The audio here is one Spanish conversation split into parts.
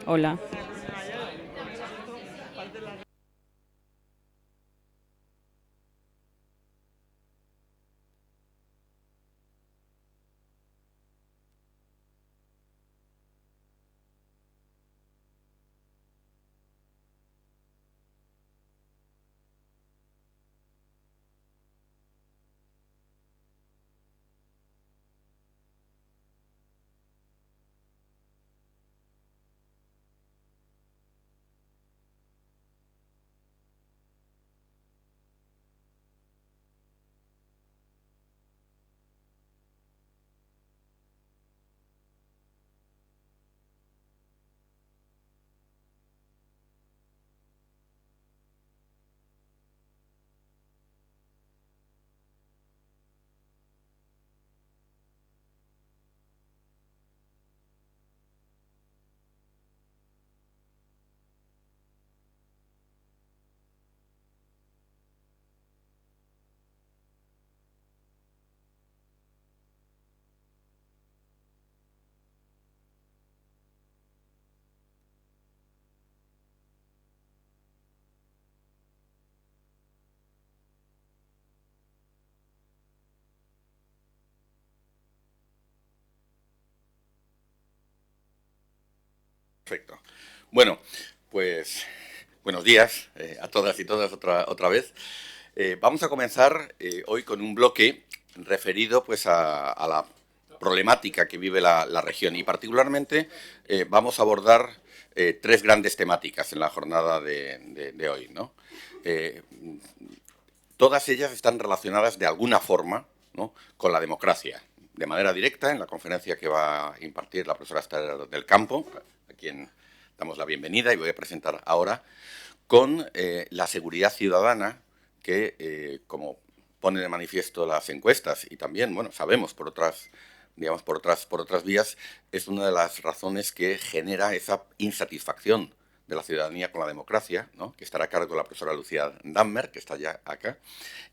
Hola. Perfecto. Bueno, pues buenos días a todas y todas otra vez. Vamos a comenzar hoy con un bloque referido pues a la problemática que vive la región y particularmente vamos a abordar tres grandes temáticas en la jornada de hoy, ¿no? Eh, Todas ellas están relacionadas de alguna forma, ¿no?, con la democracia, de manera directa en la conferencia que va a impartir la profesora Esther del Campo, a quien damos la bienvenida y voy a presentar ahora, con la seguridad ciudadana que, como pone de manifiesto las encuestas y también, bueno, sabemos por otras, digamos, por otras vías, es una de las razones que genera esa insatisfacción de la ciudadanía con la democracia, ¿no?, que estará a cargo de la profesora Lucía Dammer, que está ya acá,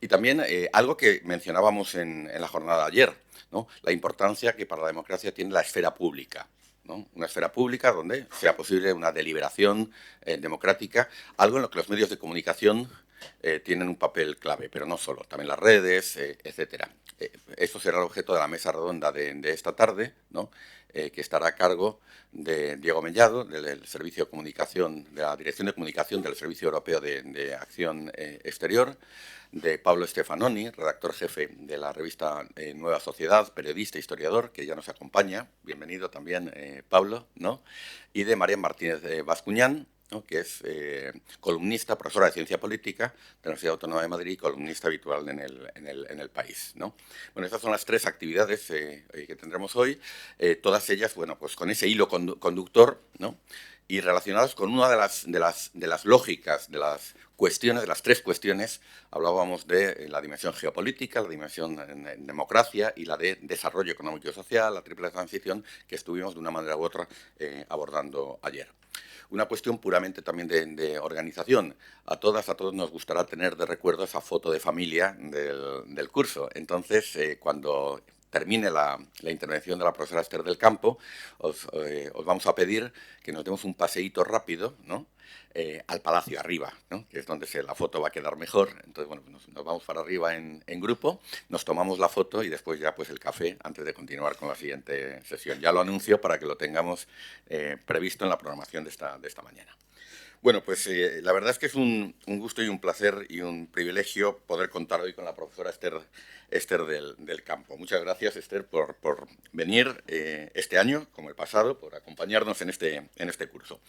y también algo que mencionábamos en la jornada de ayer, ¿no?, la importancia que para la democracia tiene la esfera pública, ¿no? Una esfera pública donde sea posible una deliberación democrática, algo en lo que los medios de comunicación tienen un papel clave, pero no solo, también las redes, etcétera. Eso será el objeto de la mesa redonda de esta tarde, ¿no?, que estará a cargo de Diego Mellado, del Servicio de Comunicación, de la Dirección de Comunicación del Servicio Europeo de Acción Exterior, de Pablo Stefanoni, redactor jefe de la revista Nueva Sociedad, periodista, historiador, que ya nos acompaña. Bienvenido también, Pablo, ¿no? Y de María Martínez Bascuñán, ¿no?, que es columnista, profesora de Ciencia Política de la Universidad Autónoma de Madrid y columnista habitual en el país, ¿no? Bueno, estas son las tres actividades que tendremos hoy, todas ellas, bueno, pues con ese hilo conductor, ¿no?, y relacionadas con una de las lógicas, de las cuestiones, de las tres cuestiones. Hablábamos de la dimensión geopolítica, la dimensión en democracia y la de desarrollo económico y social, la triple transición, que estuvimos de una manera u otra abordando ayer. Una cuestión puramente también de organización. A todos nos gustará tener de recuerdo esa foto de familia del curso. Entonces, cuando termine la intervención de la profesora Esther del Campo, os vamos a pedir que nos demos un paseíto rápido, ¿no?, al Palacio arriba, ¿no?, que es donde la foto va a quedar mejor. Entonces, bueno, nos vamos para arriba en grupo, nos tomamos la foto y después ya pues el café antes de continuar con la siguiente sesión. Ya lo anuncio para que lo tengamos previsto en la programación de esta mañana. Bueno, pues la verdad es que es un gusto y un placer y un privilegio poder contar hoy con la profesora Esther del Campo. Muchas gracias, Esther, por venir este año, como el pasado, por acompañarnos en este curso.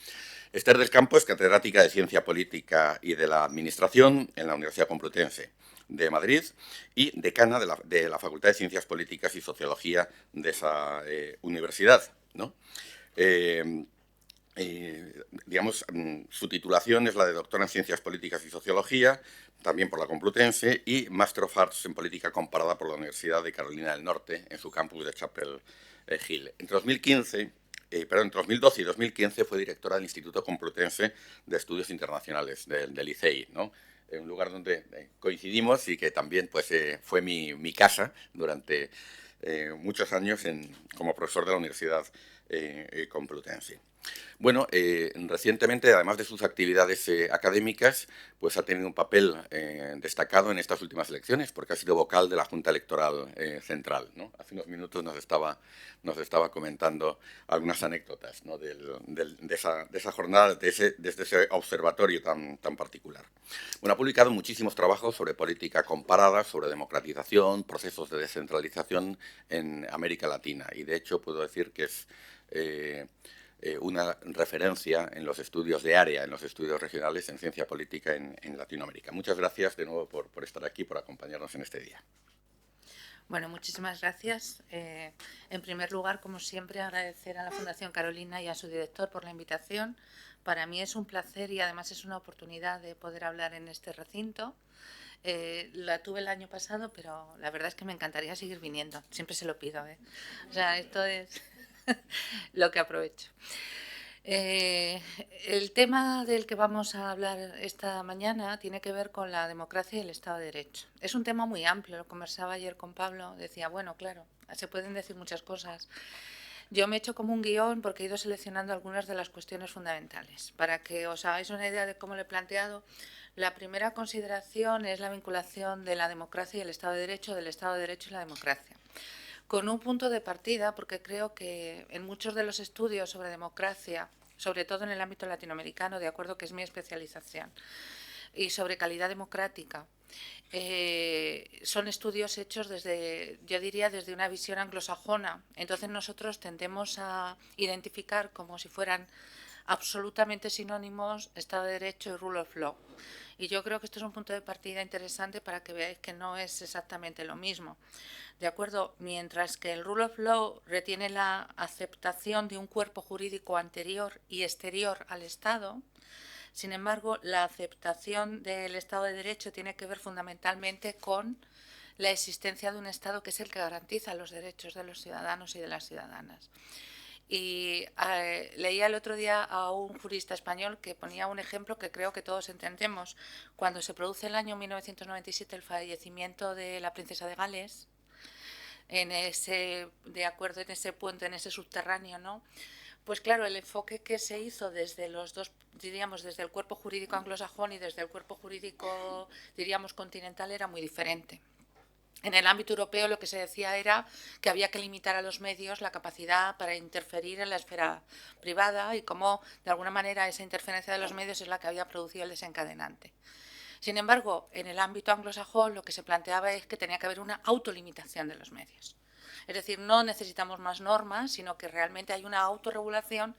Esther del Campo es catedrática de Ciencia Política y de la Administración en la Universidad Complutense de Madrid y decana de la Facultad de Ciencias Políticas y Sociología de esa universidad, ¿no? Digamos, su titulación es la de doctora en Ciencias Políticas y Sociología, también por la Complutense, y Master of Arts en Política Comparada por la Universidad de Carolina del Norte, en su campus de Chapel Hill. Entre 2012 y 2015 fue directora del Instituto Complutense de Estudios Internacionales, del ICEI, ¿no?, un lugar donde coincidimos y que también pues, fue mi casa durante muchos años como profesor de la Universidad Complutense. Bueno, recientemente, además de sus actividades académicas, pues ha tenido un papel destacado en estas últimas elecciones, porque ha sido vocal de la Junta Electoral Central, ¿no? Hace unos minutos nos estaba comentando algunas anécdotas, ¿no? de esa jornada, desde ese observatorio tan particular. Bueno, ha publicado muchísimos trabajos sobre política comparada, sobre democratización, procesos de descentralización en América Latina, y de hecho puedo decir que es eh, una referencia en los estudios de área, en los estudios regionales en ciencia política en Latinoamérica. Muchas gracias de nuevo por estar aquí, por acompañarnos en este día. Bueno, muchísimas gracias. En primer lugar, como siempre, agradecer a la Fundación Carolina y a su director por la invitación. Para mí es un placer y además es una oportunidad de poder hablar en este recinto. La tuve el año pasado, pero la verdad es que me encantaría seguir viniendo. Siempre se lo pido, ¿eh? O sea, esto es lo que aprovecho. El tema del que vamos a hablar esta mañana tiene que ver con la democracia y el Estado de Derecho. Es un tema muy amplio, lo conversaba ayer con Pablo, decía, bueno, claro, se pueden decir muchas cosas. Yo me he hecho como un guión porque he ido seleccionando algunas de las cuestiones fundamentales. Para que os hagáis una idea de cómo lo he planteado, la primera consideración es la vinculación de la democracia y el Estado de Derecho, del Estado de Derecho y la democracia. Con un punto de partida, porque creo que en muchos de los estudios sobre democracia, sobre todo en el ámbito latinoamericano, de acuerdo que es mi especialización, y sobre calidad democrática, son estudios hechos desde, yo diría, desde una visión anglosajona. Entonces nosotros tendemos a identificar como si fueran absolutamente sinónimos Estado de Derecho y Rule of Law. Y yo creo que esto es un punto de partida interesante para que veáis que no es exactamente lo mismo. ¿De acuerdo? Mientras que el Rule of Law retiene la aceptación de un cuerpo jurídico anterior y exterior al Estado, sin embargo, la aceptación del Estado de Derecho tiene que ver fundamentalmente con la existencia de un Estado que es el que garantiza los derechos de los ciudadanos y de las ciudadanas. Y leía el otro día a un jurista español que ponía un ejemplo que creo que todos entendemos. Cuando se produce el año 1997 el fallecimiento de la princesa de Gales, de acuerdo en ese puente, en ese subterráneo, ¿no? Pues claro, el enfoque que se hizo desde los dos, diríamos, desde el cuerpo jurídico anglosajón y desde el cuerpo jurídico, diríamos, continental, era muy diferente. En el ámbito europeo lo que se decía era que había que limitar a los medios la capacidad para interferir en la esfera privada y cómo, de alguna manera, esa interferencia de los medios es la que había producido el desencadenante. Sin embargo, en el ámbito anglosajón lo que se planteaba es que tenía que haber una autolimitación de los medios. Es decir, no necesitamos más normas, sino que realmente hay una autorregulación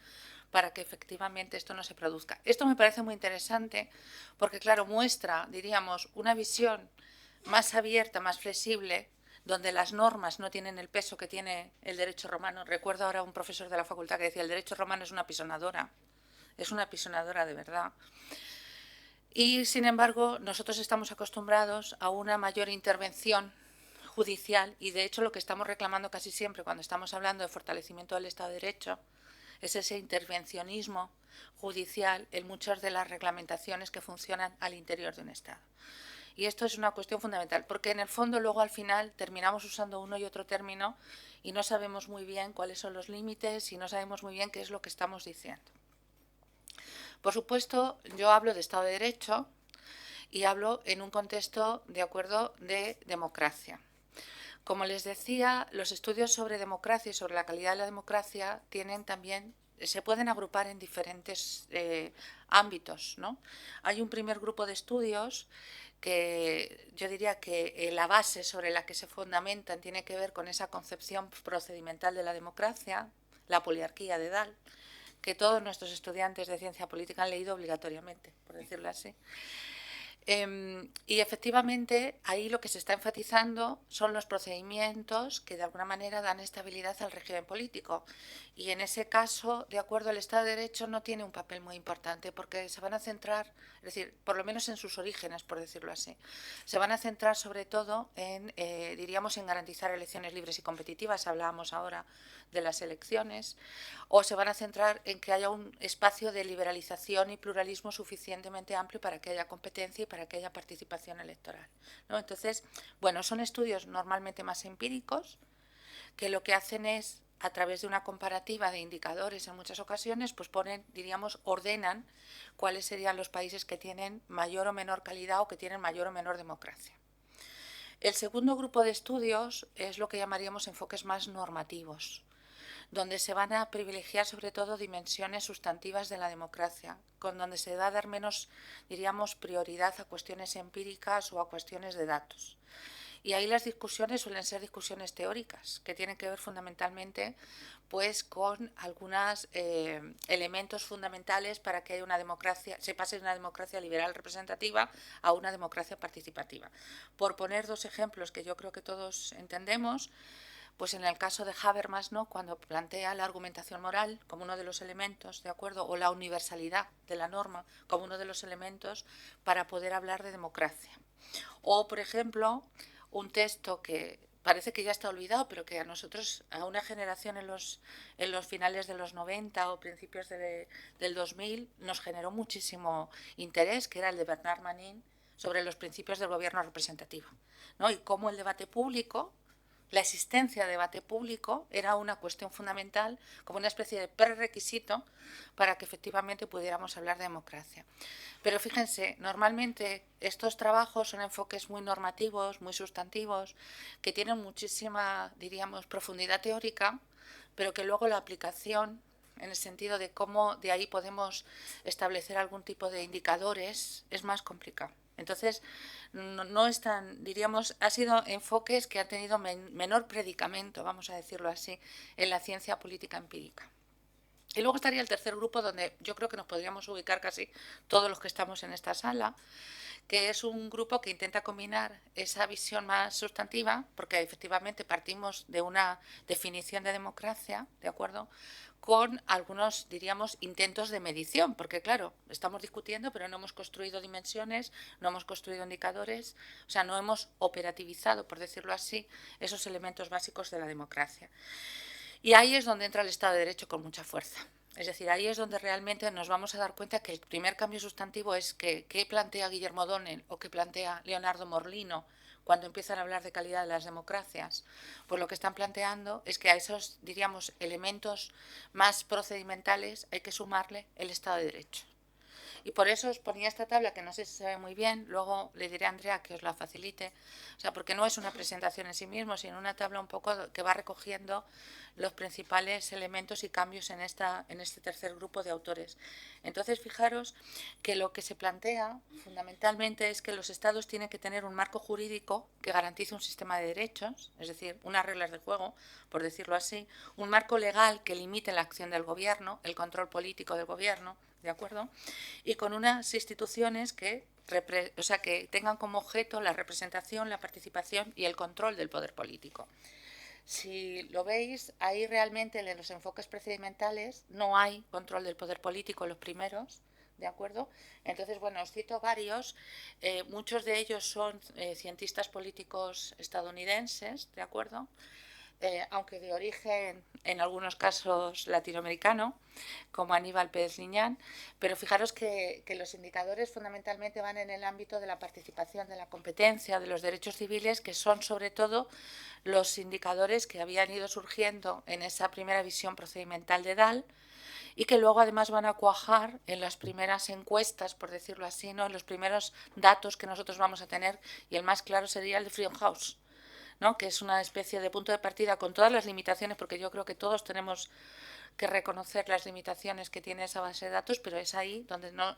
para que efectivamente esto no se produzca. Esto me parece muy interesante porque, claro, muestra, diríamos, una visión más abierta, más flexible, donde las normas no tienen el peso que tiene el derecho romano. Recuerdo ahora a un profesor de la facultad que decía, el derecho romano es una pisonadora de verdad. Y, sin embargo, nosotros estamos acostumbrados a una mayor intervención judicial y, de hecho, lo que estamos reclamando casi siempre cuando estamos hablando de fortalecimiento del Estado de Derecho es ese intervencionismo judicial en muchas de las reglamentaciones que funcionan al interior de un Estado. Y esto es una cuestión fundamental, porque en el fondo luego al final terminamos usando uno y otro término y no sabemos muy bien cuáles son los límites y no sabemos muy bien qué es lo que estamos diciendo. Por supuesto, yo hablo de Estado de Derecho y hablo en un contexto de acuerdo de democracia. Como les decía, los estudios sobre democracia y sobre la calidad de la democracia tienen también, se pueden agrupar en diferentes ámbitos, ¿no? Hay un primer grupo de estudios que yo diría que la base sobre la que se fundamentan tiene que ver con esa concepción procedimental de la democracia, la poliarquía de Dahl, que todos nuestros estudiantes de ciencia política han leído obligatoriamente, por decirlo así. Y efectivamente ahí lo que se está enfatizando son los procedimientos que de alguna manera dan estabilidad al régimen político. Y en ese caso, de acuerdo, el Estado de Derecho no tiene un papel muy importante porque se van a centrar, es decir, por lo menos en sus orígenes, por decirlo así, se van a centrar sobre todo en, diríamos, en garantizar elecciones libres y competitivas, hablábamos ahora de las elecciones, o se van a centrar en que haya un espacio de liberalización y pluralismo suficientemente amplio para que haya competencia y para que haya participación electoral, ¿no? Entonces, bueno, son estudios normalmente más empíricos que lo que hacen es a través de una comparativa de indicadores en muchas ocasiones, pues ponen, diríamos, ordenan cuáles serían los países que tienen mayor o menor calidad o que tienen mayor o menor democracia. El segundo grupo de estudios es lo que llamaríamos enfoques más normativos, donde se van a privilegiar sobre todo dimensiones sustantivas de la democracia, con donde se va a dar menos, diríamos, prioridad a cuestiones empíricas o a cuestiones de datos. Y ahí las discusiones suelen ser discusiones teóricas, que tienen que ver fundamentalmente pues, con algunos elementos fundamentales para que haya una democracia, se pase de una democracia liberal representativa a una democracia participativa. Por poner dos ejemplos que yo creo que todos entendemos, pues en el caso de Habermas, ¿no?, cuando plantea la argumentación moral como uno de los elementos, ¿de acuerdo?, o la universalidad de la norma como uno de los elementos para poder hablar de democracia. O, por ejemplo, un texto que parece que ya está olvidado, pero que a nosotros, a una generación en los finales de los 90 o principios del 2000, nos generó muchísimo interés, que era el de Bernard Manin sobre los principios del gobierno representativo, ¿no? Y cómo el debate público, la existencia de debate público era una cuestión fundamental, como una especie de prerequisito para que efectivamente pudiéramos hablar de democracia. Pero fíjense, normalmente estos trabajos son enfoques muy normativos, muy sustantivos, que tienen muchísima, diríamos, profundidad teórica, pero que luego la aplicación, en el sentido de cómo de ahí podemos establecer algún tipo de indicadores, es más complicado. Entonces, no es tan, diríamos, ha sido enfoques que han tenido menor predicamento, vamos a decirlo así, en la ciencia política empírica. Y luego estaría el tercer grupo, donde yo creo que nos podríamos ubicar casi todos los que estamos en esta sala, que es un grupo que intenta combinar esa visión más sustantiva, porque efectivamente partimos de una definición de democracia, ¿de acuerdo?, con algunos, diríamos, intentos de medición, porque claro, estamos discutiendo, pero no hemos construido dimensiones, no hemos construido indicadores, o sea, no hemos operativizado, por decirlo así, esos elementos básicos de la democracia. Y ahí es donde entra el Estado de Derecho con mucha fuerza. Es decir, ahí es donde realmente nos vamos a dar cuenta que el primer cambio sustantivo es que qué plantea Guillermo O'Donnell o qué plantea Leonardo Morlino cuando empiezan a hablar de calidad de las democracias. Pues lo que están planteando es que a esos, diríamos, elementos más procedimentales hay que sumarle el Estado de Derecho. Y por eso os ponía esta tabla, que no sé si se ve muy bien, luego le diré a Andrea que os la facilite, o sea, porque no es una presentación en sí mismo, sino una tabla un poco que va recogiendo los principales elementos y cambios en este tercer grupo de autores. Entonces, fijaros que lo que se plantea fundamentalmente es que los estados tienen que tener un marco jurídico que garantice un sistema de derechos, es decir, unas reglas de juego, por decirlo así, un marco legal que limite la acción del gobierno, el control político del gobierno, ¿de acuerdo?, y con unas instituciones que tengan como objeto la representación, la participación y el control del poder político. Si lo veis, ahí realmente en los enfoques procedimentales no hay control del poder político en los primeros, ¿de acuerdo? Entonces, bueno, os cito varios, muchos de ellos son cientistas políticos estadounidenses, ¿de acuerdo?, aunque de origen en algunos casos latinoamericano, como Aníbal Pérez Liñán, pero fijaros que los indicadores fundamentalmente van en el ámbito de la participación, de la competencia, de los derechos civiles, que son sobre todo los indicadores que habían ido surgiendo en esa primera visión procedimental de Dahl y que luego además van a cuajar en las primeras encuestas, por decirlo así, ¿no?, en los primeros datos que nosotros vamos a tener, y el más claro sería el de Freedom House, ¿no?, que es una especie de punto de partida con todas las limitaciones, porque yo creo que todos tenemos que reconocer las limitaciones que tiene esa base de datos, pero es ahí donde no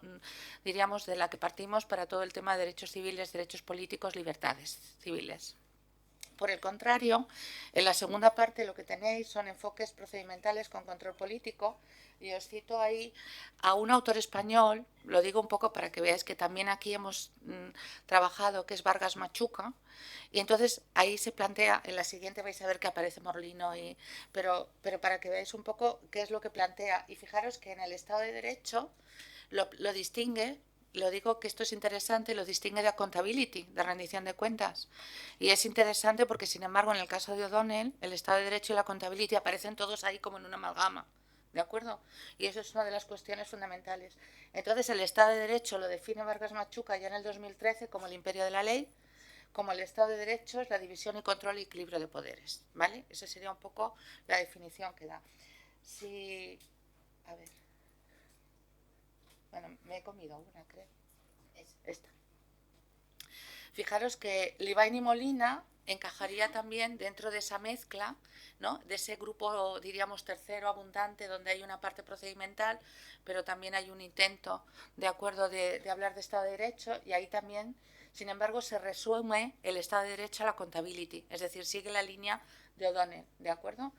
diríamos de la que partimos para todo el tema de derechos civiles, derechos políticos, libertades civiles. Por el contrario, en la segunda parte lo que tenéis son enfoques procedimentales con control político, y os cito ahí a un autor español, lo digo un poco para que veáis que también aquí hemos trabajado, que es Vargas Machuca, y entonces ahí se plantea, en la siguiente vais a ver que aparece Morlino, pero para que veáis un poco qué es lo que plantea, y fijaros que en el Estado de Derecho lo distingue. Lo digo que esto es interesante, lo distingue de accountability, de rendición de cuentas. Y es interesante porque, sin embargo, en el caso de O'Donnell, el Estado de Derecho y la accountability aparecen todos ahí como en una amalgama, ¿de acuerdo? Y eso es una de las cuestiones fundamentales. Entonces, el Estado de Derecho lo define Vargas Machuca ya en el 2013 como el imperio de la ley, como el Estado de Derecho es la división y control y equilibrio de poderes, ¿vale? Esa sería un poco la definición que da. Si, a ver, bueno, me he comido una, creo. Esta. Fijaros que Livain y Molina encajaría también dentro de esa mezcla, ¿no? De ese grupo, diríamos, tercero abundante, donde hay una parte procedimental, pero también hay un intento, de acuerdo, de hablar de Estado de Derecho, y ahí también, sin embargo, se resume el Estado de Derecho a la accountability, es decir, sigue la línea de O'Donnell, ¿de acuerdo?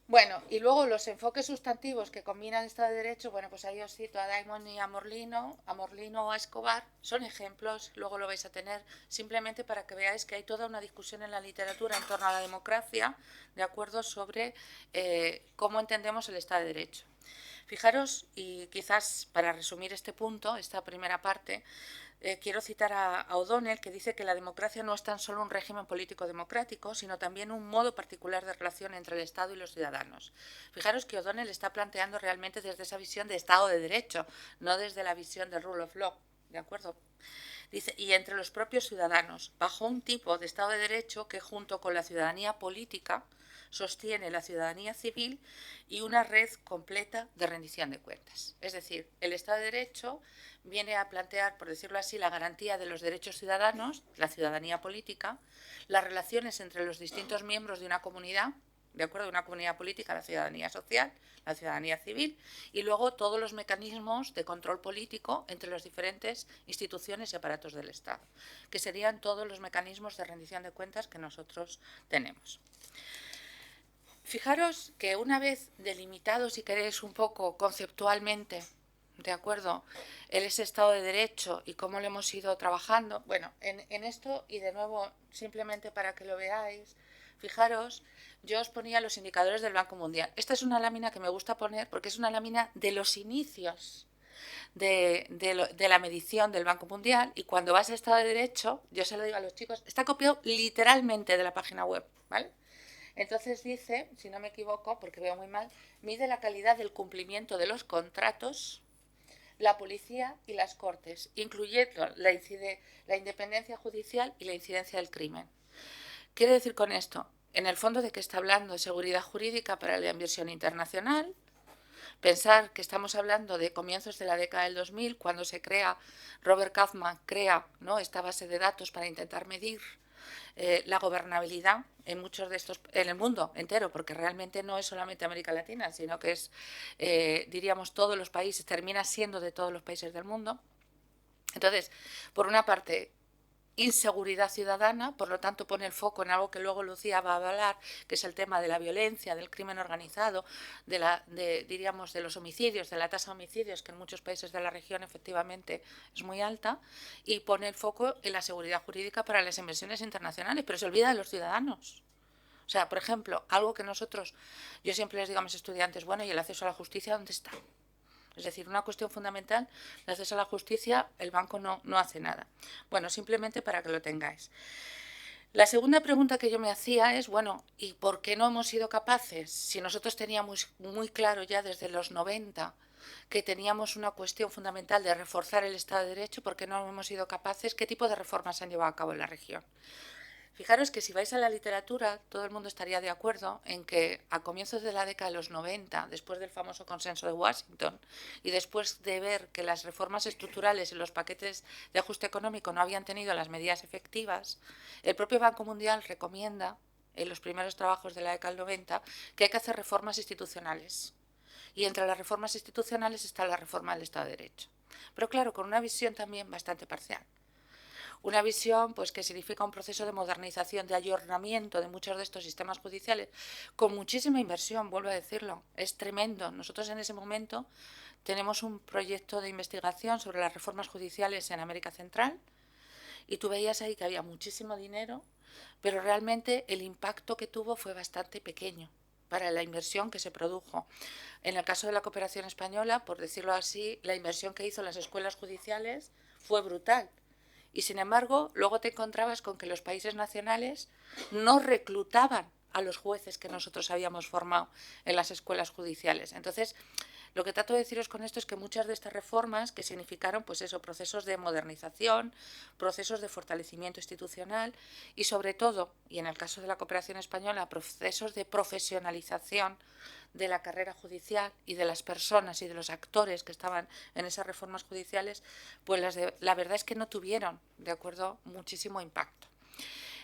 Bueno, y luego los enfoques sustantivos que combinan Estado de Derecho, bueno, pues ahí os cito a Diamond y a Morlino o a Escobar, son ejemplos, luego lo vais a tener, simplemente para que veáis que hay toda una discusión en la literatura en torno a la democracia, de acuerdo, sobre cómo entendemos el Estado de Derecho. Fijaros, y quizás para resumir este punto, esta primera parte, quiero citar a O'Donnell, que dice que la democracia no es tan solo un régimen político democrático, sino también un modo particular de relación entre el Estado y los ciudadanos. Fijaros que O'Donnell está planteando realmente desde esa visión de Estado de Derecho, no desde la visión de rule of law, ¿de acuerdo? Dice, y entre los propios ciudadanos, bajo un tipo de Estado de Derecho que junto con la ciudadanía política sostiene la ciudadanía civil y una red completa de rendición de cuentas. Es decir, el Estado de Derecho viene a plantear, por decirlo así, la garantía de los derechos ciudadanos, la ciudadanía política, las relaciones entre los distintos miembros de una comunidad, de acuerdo, de una comunidad política, la ciudadanía social, la ciudadanía civil, y luego todos los mecanismos de control político entre las diferentes instituciones y aparatos del Estado, que serían todos los mecanismos de rendición de cuentas que nosotros tenemos. Fijaros que una vez delimitado, si queréis, un poco conceptualmente, ¿de acuerdo?, ese Estado de Derecho y cómo lo hemos ido trabajando, bueno, en esto, y de nuevo, simplemente para que lo veáis, fijaros, yo os ponía los indicadores del Banco Mundial. Esta es una lámina que me gusta poner porque es una lámina de los inicios de la medición del Banco Mundial, y cuando vas a Estado de Derecho, yo se lo digo a los chicos, está copiado literalmente de la página web, ¿vale? Entonces dice, si no me equivoco, porque veo muy mal, mide la calidad del cumplimiento de los contratos, la policía y las cortes, incluyendo la independencia judicial y la incidencia del crimen. Quiere decir con esto, en el fondo, de qué está hablando: de seguridad jurídica para la inversión internacional. Pensar que estamos hablando de comienzos de la década del 2000, cuando se crea, Robert Kaufman crea, ¿no?, esta base de datos para intentar medir la gobernabilidad en muchos de estos, en el mundo entero, porque realmente no es solamente América Latina, sino que es, diríamos, todos los países, termina siendo de todos los países del mundo. Entonces, por una parte, inseguridad ciudadana, por lo tanto pone el foco en algo que luego Lucía va a hablar, que es el tema de la violencia, del crimen organizado, diríamos, de los homicidios, de la tasa de homicidios, que en muchos países de la región efectivamente es muy alta, y pone el foco en la seguridad jurídica para las inversiones internacionales, pero se olvida de los ciudadanos. O sea, por ejemplo, algo que nosotros, yo siempre les digo a mis estudiantes, bueno, ¿y el acceso a la justicia dónde está? Es decir, una cuestión fundamental, el acceso a la justicia, el banco no hace nada. Bueno, simplemente para que lo tengáis. La segunda pregunta que yo me hacía es, bueno, ¿y por qué no hemos sido capaces? Si nosotros teníamos muy claro ya desde los 90 que teníamos una cuestión fundamental de reforzar el Estado de Derecho, ¿por qué no hemos sido capaces? ¿Qué tipo de reformas se han llevado a cabo en la región? Fijaros que si vais a la literatura, todo el mundo estaría de acuerdo en que a comienzos de la década de los 90, después del famoso consenso de Washington, y después de ver que las reformas estructurales y los paquetes de ajuste económico no habían tenido las medidas efectivas, el propio Banco Mundial recomienda, en los primeros trabajos de la década del 90, que hay que hacer reformas institucionales. Y entre las reformas institucionales está la reforma del Estado de Derecho. Pero claro, con una visión también bastante parcial. Una visión, pues, que significa un proceso de modernización, de ayornamiento de muchos de estos sistemas judiciales, con muchísima inversión, vuelvo a decirlo, es tremendo. Nosotros en ese momento tenemos un proyecto de investigación sobre las reformas judiciales en América Central, y tú veías ahí que había muchísimo dinero, pero realmente el impacto que tuvo fue bastante pequeño para la inversión que se produjo. En el caso de la cooperación española, por decirlo así, la inversión que hizo las escuelas judiciales fue brutal. Y sin embargo, luego te encontrabas con que los países nacionales no reclutaban a los jueces que nosotros habíamos formado en las escuelas judiciales. Entonces, Lo que trato de deciros con esto es que muchas de estas reformas, que significaron pues eso, procesos de modernización, procesos de fortalecimiento institucional y sobre todo, y en el caso de la cooperación española, procesos de profesionalización de la carrera judicial y de las personas y de los actores que estaban en esas reformas judiciales, pues la verdad es que no tuvieron, de acuerdo, muchísimo impacto.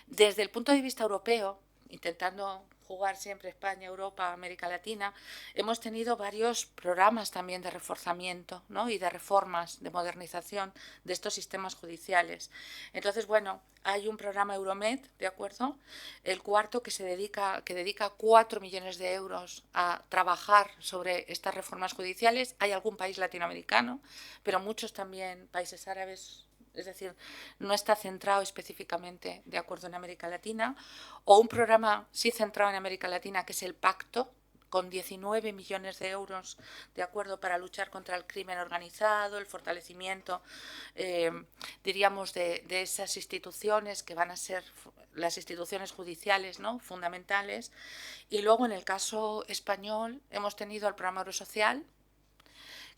Desde el punto de vista europeo, intentando jugar siempre España, Europa, América Latina, hemos tenido varios programas también de reforzamiento, ¿no? Y de reformas, de modernización de estos sistemas judiciales. Entonces, bueno, hay un programa Euromed, ¿de acuerdo? El cuarto que dedica 4 millones de euros a trabajar sobre estas reformas judiciales. Hay algún país latinoamericano, pero muchos también países árabes. Es decir, no está centrado específicamente de acuerdo en América Latina, o un programa sí centrado en América Latina, que es el Pacto, con 19 millones de euros de acuerdo para luchar contra el crimen organizado, el fortalecimiento, diríamos, de esas instituciones que van a ser las instituciones judiciales, ¿no?, fundamentales. Y luego, en el caso español, hemos tenido el programa Eurosocial,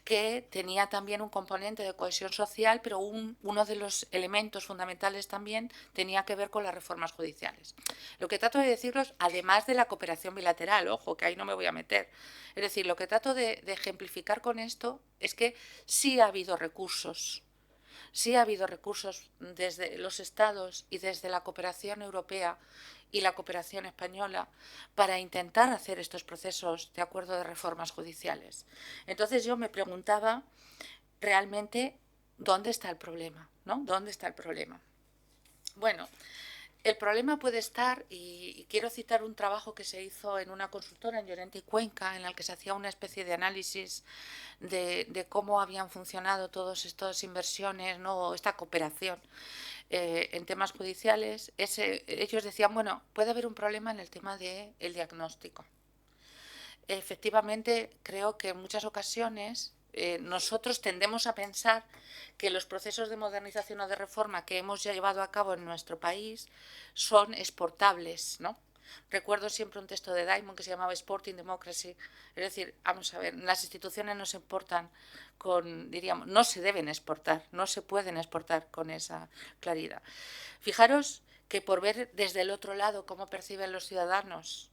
que tenía también un componente de cohesión social, pero uno de los elementos fundamentales también tenía que ver con las reformas judiciales. Lo que trato de deciros, además de la cooperación bilateral, ojo, que ahí no me voy a meter, es decir, lo que trato de ejemplificar con esto es que sí ha habido recursos. Sí ha habido recursos desde los Estados y desde la cooperación europea y la cooperación española para intentar hacer estos procesos de acuerdo de reformas judiciales. Entonces yo me preguntaba realmente dónde está el problema, ¿no? ¿Dónde está el problema? Bueno, el problema puede estar, y quiero citar un trabajo que se hizo en una consultora en Llorente y Cuenca, en el que se hacía una especie de análisis de cómo habían funcionado todas estas inversiones, ¿no?, esta cooperación en temas judiciales. Ellos decían, bueno, puede haber un problema en el tema del diagnóstico. Efectivamente, creo que en muchas ocasiones nosotros tendemos a pensar que los procesos de modernización o de reforma que hemos llevado a cabo en nuestro país son exportables, ¿no? Recuerdo siempre un texto de Diamond que se llamaba Exporting Democracy. Es decir, vamos a ver, las instituciones no se exportan diríamos, no se deben exportar, no se pueden exportar con esa claridad. Fijaros que por ver desde el otro lado cómo perciben los ciudadanos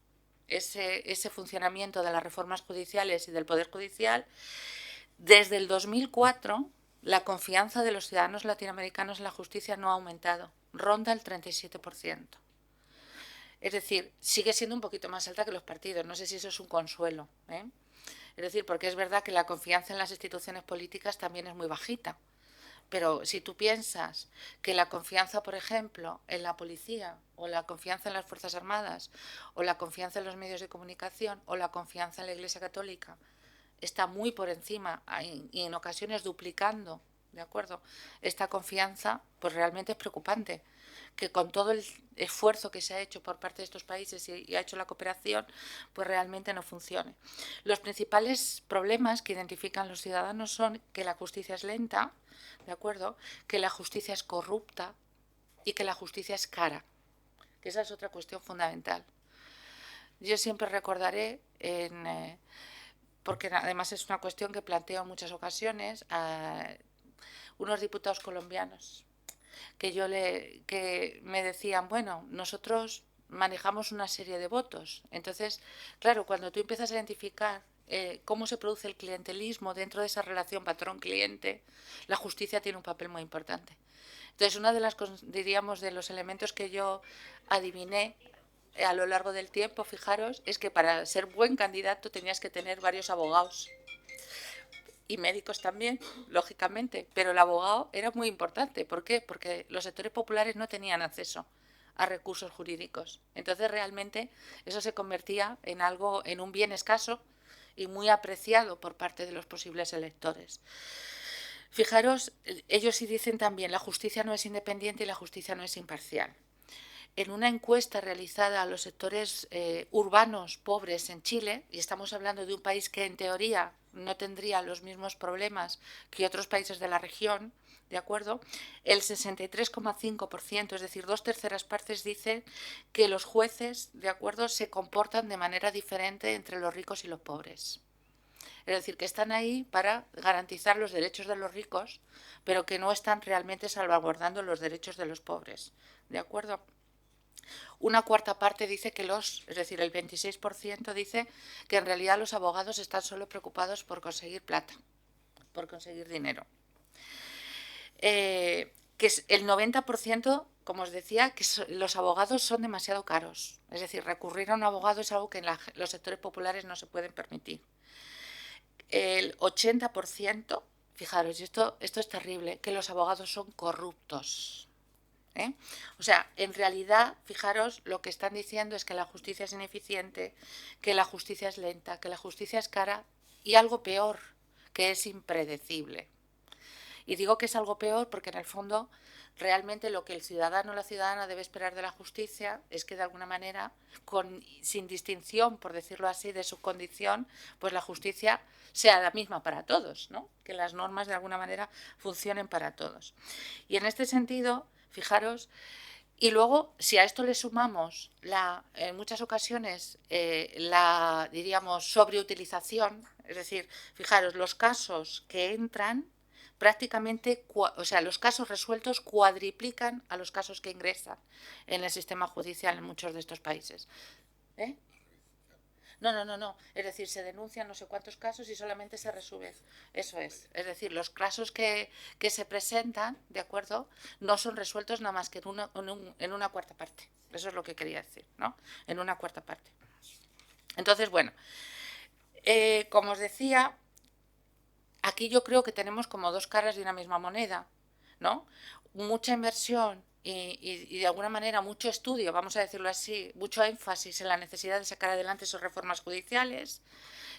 ese funcionamiento de las reformas judiciales y del Poder Judicial, desde el 2004 la confianza de los ciudadanos latinoamericanos en la justicia no ha aumentado, ronda el 37%. Es decir, sigue siendo un poquito más alta que los partidos, no sé si eso es un consuelo, ¿eh? Es decir, porque es verdad que la confianza en las instituciones políticas también es muy bajita. Pero si tú piensas que la confianza, por ejemplo, en la policía, o la confianza en las Fuerzas Armadas, o la confianza en los medios de comunicación, o la confianza en la Iglesia Católica, está muy por encima y en ocasiones duplicando, ¿de acuerdo?, esta confianza, pues realmente es preocupante que con todo el esfuerzo que se ha hecho por parte de estos países y ha hecho la cooperación, pues realmente no funcione. Los principales problemas que identifican los ciudadanos son que la justicia es lenta, ¿de acuerdo?, que la justicia es corrupta y que la justicia es cara, que esa es otra cuestión fundamental. Yo siempre recordaré, porque además es una cuestión que planteo en muchas ocasiones, a unos diputados colombianos que me decían, bueno, nosotros manejamos una serie de votos. Entonces, claro, cuando tú empiezas a identificar cómo se produce el clientelismo dentro de esa relación patrón-cliente, la justicia tiene un papel muy importante. Entonces, una de las, diríamos, de los elementos que yo adiviné a lo largo del tiempo, fijaros, es que para ser buen candidato tenías que tener varios abogados. Y médicos también, lógicamente, pero el abogado era muy importante. ¿Por qué? Porque los sectores populares no tenían acceso a recursos jurídicos. Entonces realmente eso se convertía en algo, en un bien escaso y muy apreciado por parte de los posibles electores. Fijaros, ellos sí dicen también, la justicia no es independiente y la justicia no es imparcial. En una encuesta realizada a los sectores urbanos pobres en Chile, y estamos hablando de un país que en teoría no tendría los mismos problemas que otros países de la región, ¿de acuerdo?, el 63,5%, es decir, 2/3 partes, dicen que los jueces, ¿de acuerdo?, se comportan de manera diferente entre los ricos y los pobres. Es decir, que están ahí para garantizar los derechos de los ricos, pero que no están realmente salvaguardando los derechos de los pobres. ¿De acuerdo? Una cuarta parte dice que es decir, el 26% dice que en realidad los abogados están solo preocupados por conseguir plata, por conseguir dinero. Que es el 90%, como os decía, que los abogados son demasiado caros. Es decir, recurrir a un abogado es algo que en los sectores populares no se pueden permitir. El 80%, fijaros, y esto es terrible, que los abogados son corruptos. O sea, en realidad, fijaros, lo que están diciendo es que la justicia es ineficiente, que la justicia es lenta, que la justicia es cara y algo peor, que es impredecible. Y digo que es algo peor porque en el fondo realmente lo que el ciudadano o la ciudadana debe esperar de la justicia es que de alguna manera, sin distinción, por decirlo así, de su condición, pues la justicia sea la misma para todos, ¿no? Que las normas de alguna manera funcionen para todos. Y en este sentido, fijaros, y luego, si a esto le sumamos en muchas ocasiones la, diríamos, sobreutilización, es decir, fijaros, los casos que entran prácticamente, o sea, los casos resueltos cuadriplican a los casos que ingresan en el sistema judicial en muchos de estos países. No. Es decir, se denuncian no sé cuántos casos y solamente se resuelven. Eso es. Es decir, los casos que se presentan, ¿de acuerdo? No son resueltos nada más que en una cuarta parte. Eso es lo que quería decir, ¿no? En una cuarta parte. Entonces, bueno, como os decía, aquí yo creo que tenemos como dos caras de una misma moneda, ¿no? Mucha inversión y de alguna manera mucho estudio, vamos a decirlo así, mucho énfasis en la necesidad de sacar adelante esas reformas judiciales,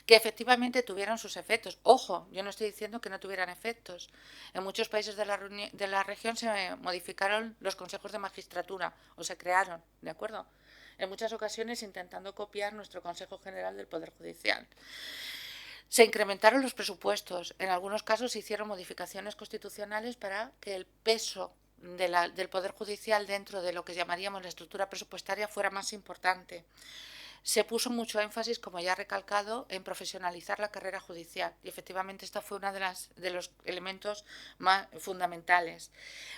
que efectivamente tuvieron sus efectos. Ojo, yo no estoy diciendo que no tuvieran efectos. En muchos países de la región se modificaron los consejos de magistratura o se crearon, ¿de acuerdo? En muchas ocasiones intentando copiar nuestro Consejo General del Poder Judicial. Se incrementaron los presupuestos. En algunos casos se hicieron modificaciones constitucionales para que el peso del Poder Judicial dentro de lo que llamaríamos la estructura presupuestaria fuera más importante. Se puso mucho énfasis, como ya he recalcado, en profesionalizar la carrera judicial. Y efectivamente esta fue uno de los elementos más fundamentales.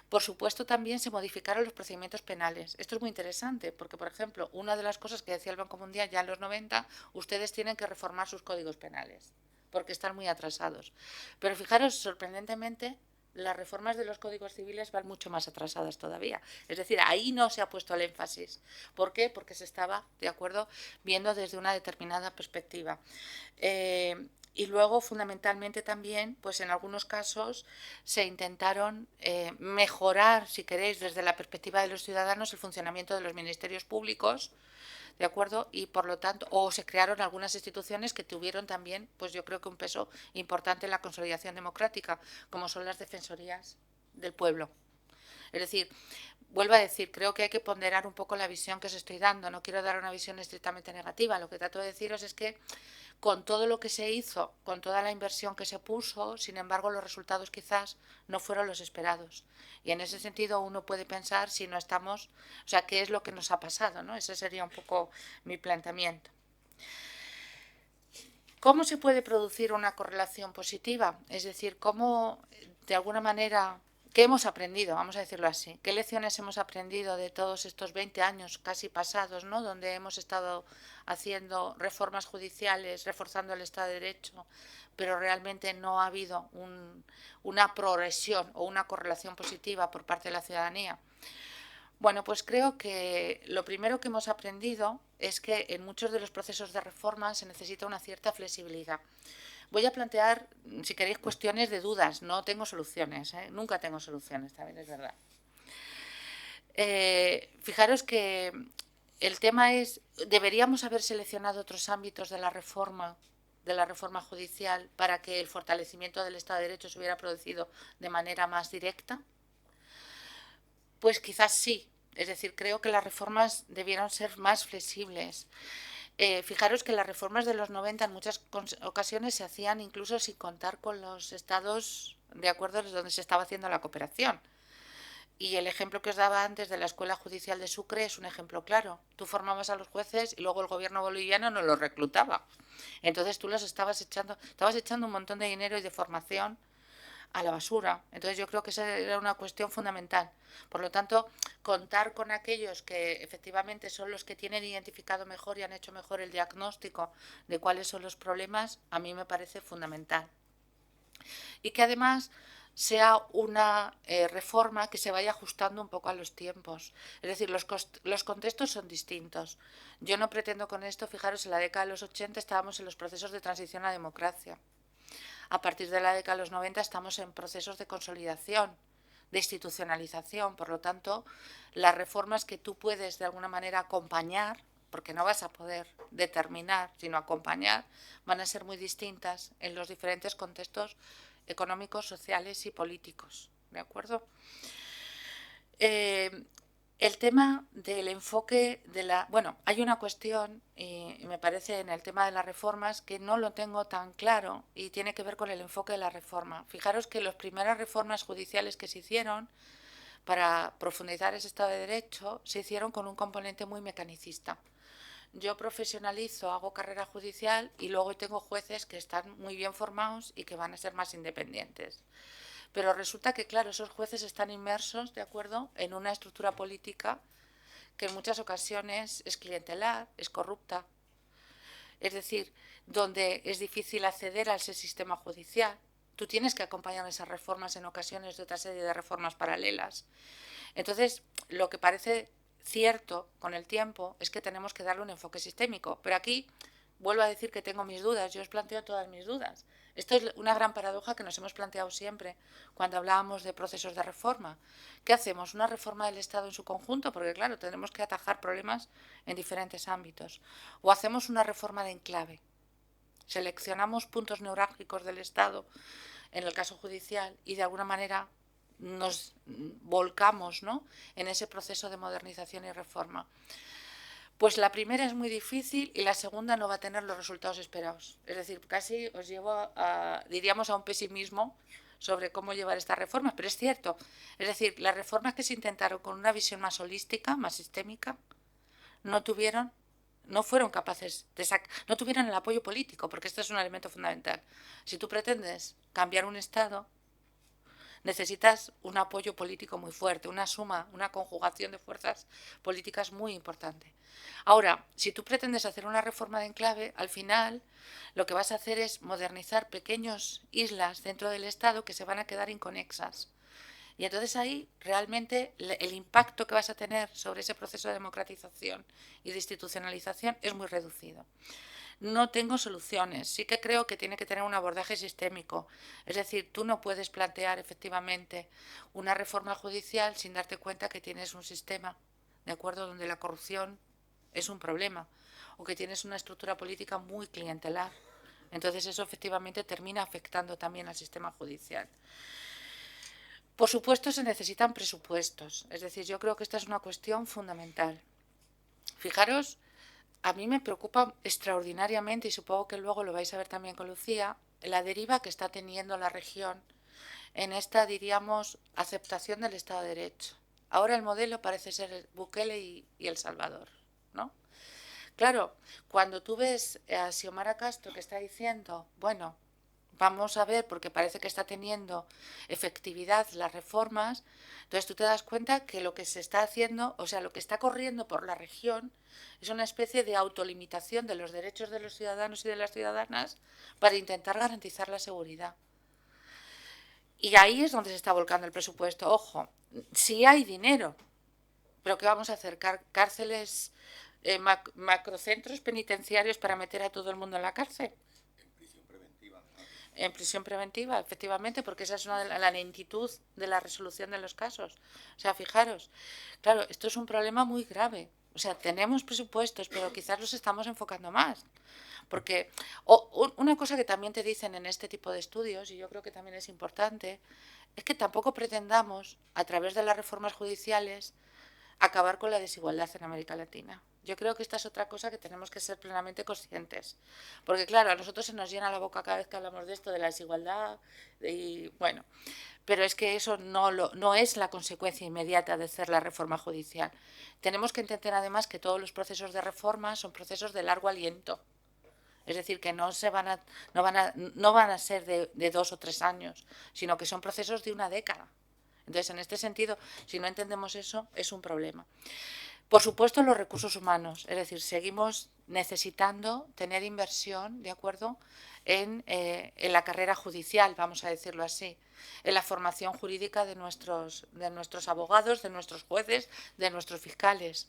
Por supuesto, también se modificaron los procedimientos penales. Esto es muy interesante porque, por ejemplo, una de las cosas que decía el Banco Mundial ya en los 90, ustedes tienen que reformar sus códigos penales porque están muy atrasados. Pero fijaros, sorprendentemente, las reformas de los códigos civiles van mucho más atrasadas todavía. Es decir, ahí no se ha puesto el énfasis. ¿Por qué? Porque se estaba, de acuerdo, viendo desde una determinada perspectiva. Y luego, fundamentalmente también, pues en algunos casos se intentaron mejorar, si queréis, desde la perspectiva de los ciudadanos, el funcionamiento de los ministerios públicos, ¿de acuerdo? Y por lo tanto, o se crearon algunas instituciones que tuvieron también, pues yo creo que un peso importante en la consolidación democrática, como son las defensorías del pueblo. Es decir, vuelvo a decir, creo que hay que ponderar un poco la visión que os estoy dando. No quiero dar una visión estrictamente negativa. Lo que trato de deciros es que con todo lo que se hizo, con toda la inversión que se puso, sin embargo, los resultados quizás no fueron los esperados. Y en ese sentido uno puede pensar si no estamos, o sea, qué es lo que nos ha pasado, ¿no? Ese sería un poco mi planteamiento. ¿Cómo se puede producir una correlación positiva? Es decir, cómo, de alguna manera, ¿qué hemos aprendido? Vamos a decirlo así. ¿Qué lecciones hemos aprendido de todos estos 20 años casi pasados, ¿no? Donde hemos estado haciendo reformas judiciales, reforzando el Estado de Derecho, pero realmente no ha habido una progresión o una correlación positiva por parte de la ciudadanía? Bueno, pues creo que lo primero que hemos aprendido es que en muchos de los procesos de reforma se necesita una cierta flexibilidad. Voy a plantear, si queréis, cuestiones de dudas. No tengo soluciones, nunca tengo soluciones, también es verdad. Fijaros que el tema es, ¿deberíamos haber seleccionado otros ámbitos de la reforma judicial para que el fortalecimiento del Estado de Derecho se hubiera producido de manera más directa? Pues quizás sí. Es decir, creo que las reformas debieron ser más flexibles. Fijaros que las reformas de los 90 en muchas ocasiones se hacían incluso sin contar con los estados de acuerdo donde se estaba haciendo la cooperación. Y el ejemplo que os daba antes de la Escuela Judicial de Sucre es un ejemplo claro. Tú formabas a los jueces y luego el gobierno boliviano no los reclutaba. Entonces tú los estabas echando un montón de dinero y de formación a la basura. Entonces yo creo que esa era una cuestión fundamental. Por lo tanto, contar con aquellos que efectivamente son los que tienen identificado mejor y han hecho mejor el diagnóstico de cuáles son los problemas, a mí me parece fundamental. Y que además sea una reforma que se vaya ajustando un poco a los tiempos. Es decir, los contextos son distintos. Yo no pretendo con esto, fijaros, en la década de los 80 estábamos en los procesos de transición a democracia. A partir de la década de los 90 estamos en procesos de consolidación, de institucionalización. Por lo tanto, las reformas que tú puedes de alguna manera acompañar, porque no vas a poder determinar, sino acompañar, van a ser muy distintas en los diferentes contextos económicos, sociales y políticos. ¿De acuerdo? El tema del enfoque de la... Bueno, hay una cuestión, y me parece en el tema de las reformas, que no lo tengo tan claro y tiene que ver con el enfoque de la reforma. Fijaros que las primeras reformas judiciales que se hicieron para profundizar ese Estado de Derecho se hicieron con un componente muy mecanicista. Yo profesionalizo, hago carrera judicial y luego tengo jueces que están muy bien formados y que van a ser más independientes. Pero resulta que, claro, esos jueces están inmersos, ¿de acuerdo?, en una estructura política que en muchas ocasiones es clientelar, es corrupta. Es decir, donde es difícil acceder a ese sistema judicial. Tú tienes que acompañar esas reformas en ocasiones de otra serie de reformas paralelas. Entonces, lo que parece cierto con el tiempo es que tenemos que darle un enfoque sistémico. Pero aquí vuelvo a decir que tengo mis dudas, yo os planteo todas mis dudas. Esto es una gran paradoja que nos hemos planteado siempre cuando hablábamos de procesos de reforma. ¿Qué hacemos? ¿Una reforma del Estado en su conjunto? Porque claro, tenemos que atajar problemas en diferentes ámbitos. ¿O hacemos una reforma de enclave? Seleccionamos puntos neurálgicos del Estado, en el caso judicial, y de alguna manera nos volcamos, ¿no?, en ese proceso de modernización y reforma. Pues la primera es muy difícil y la segunda no va a tener los resultados esperados. Es decir, casi os llevo diríamos, a un pesimismo sobre cómo llevar estas reformas, pero es cierto. Es decir, las reformas que se intentaron con una visión más holística, más sistémica, no fueron capaces no tuvieron el apoyo político, porque este es un elemento fundamental. Si tú pretendes cambiar un Estado, necesitas un apoyo político muy fuerte, una suma, una conjugación de fuerzas políticas muy importante. Ahora, si tú pretendes hacer una reforma de enclave, al final lo que vas a hacer es modernizar pequeñas islas dentro del Estado que se van a quedar inconexas. Y entonces ahí realmente el impacto que vas a tener sobre ese proceso de democratización y de institucionalización es muy reducido. No tengo soluciones, sí que creo que tiene que tener un abordaje sistémico. Es decir, tú no puedes plantear efectivamente una reforma judicial sin darte cuenta que tienes un sistema, ¿de acuerdo?, donde la corrupción es un problema, o que tienes una estructura política muy clientelar. Entonces eso efectivamente termina afectando también al sistema judicial. Por supuesto, se necesitan presupuestos. Es decir, yo creo que esta es una cuestión fundamental. Fijaros, a mí me preocupa extraordinariamente, y supongo que luego lo vais a ver también con Lucía, la deriva que está teniendo la región en esta, diríamos, aceptación del Estado de Derecho. Ahora el modelo parece ser Bukele y El Salvador, ¿no? Claro, cuando tú ves a Xiomara Castro que está diciendo, bueno, vamos a ver, porque parece que está teniendo efectividad las reformas, entonces tú te das cuenta que lo que se está haciendo, o sea, lo que está corriendo por la región es una especie de autolimitación de los derechos de los ciudadanos y de las ciudadanas para intentar garantizar la seguridad. Y ahí es donde se está volcando el presupuesto. Ojo, sí hay dinero, pero ¿qué vamos a hacer? ¿Cárceles, macrocentros penitenciarios para meter a todo el mundo en la cárcel? En prisión preventiva, efectivamente, porque esa es una de la lentitud de la resolución de los casos. O sea, fijaros, claro, esto es un problema muy grave. O sea, tenemos presupuestos, pero quizás los estamos enfocando más. Porque una cosa que también te dicen en este tipo de estudios, y yo creo que también es importante, es que tampoco pretendamos, a través de las reformas judiciales, acabar con la desigualdad en América Latina. Yo creo que esta es otra cosa que tenemos que ser plenamente conscientes. Porque claro, a nosotros se nos llena la boca cada vez que hablamos de esto, de la desigualdad, y bueno, pero es que eso no es la consecuencia inmediata de hacer la reforma judicial. Tenemos que entender además que todos los procesos de reforma son procesos de largo aliento. Es decir, que no van a ser de 2 o 3 años, sino que son procesos de una década. Entonces, en este sentido, si no entendemos eso, es un problema. Por supuesto, los recursos humanos, es decir, seguimos necesitando tener inversión, ¿de acuerdo?, en la carrera judicial, vamos a decirlo así, en la formación jurídica de nuestros abogados, de nuestros jueces, de nuestros fiscales.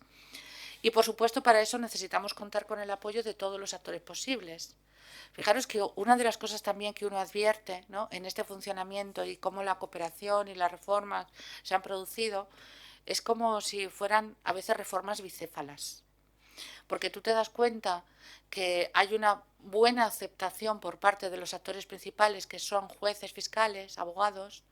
Y, por supuesto, para eso necesitamos contar con el apoyo de todos los actores posibles. Fijaros que una de las cosas también que uno advierte, ¿no?, en este funcionamiento y cómo la cooperación y las reformas se han producido, es como si fueran a veces reformas bicéfalas. Porque tú te das cuenta que hay una buena aceptación por parte de los actores principales, que son jueces, fiscales, abogados,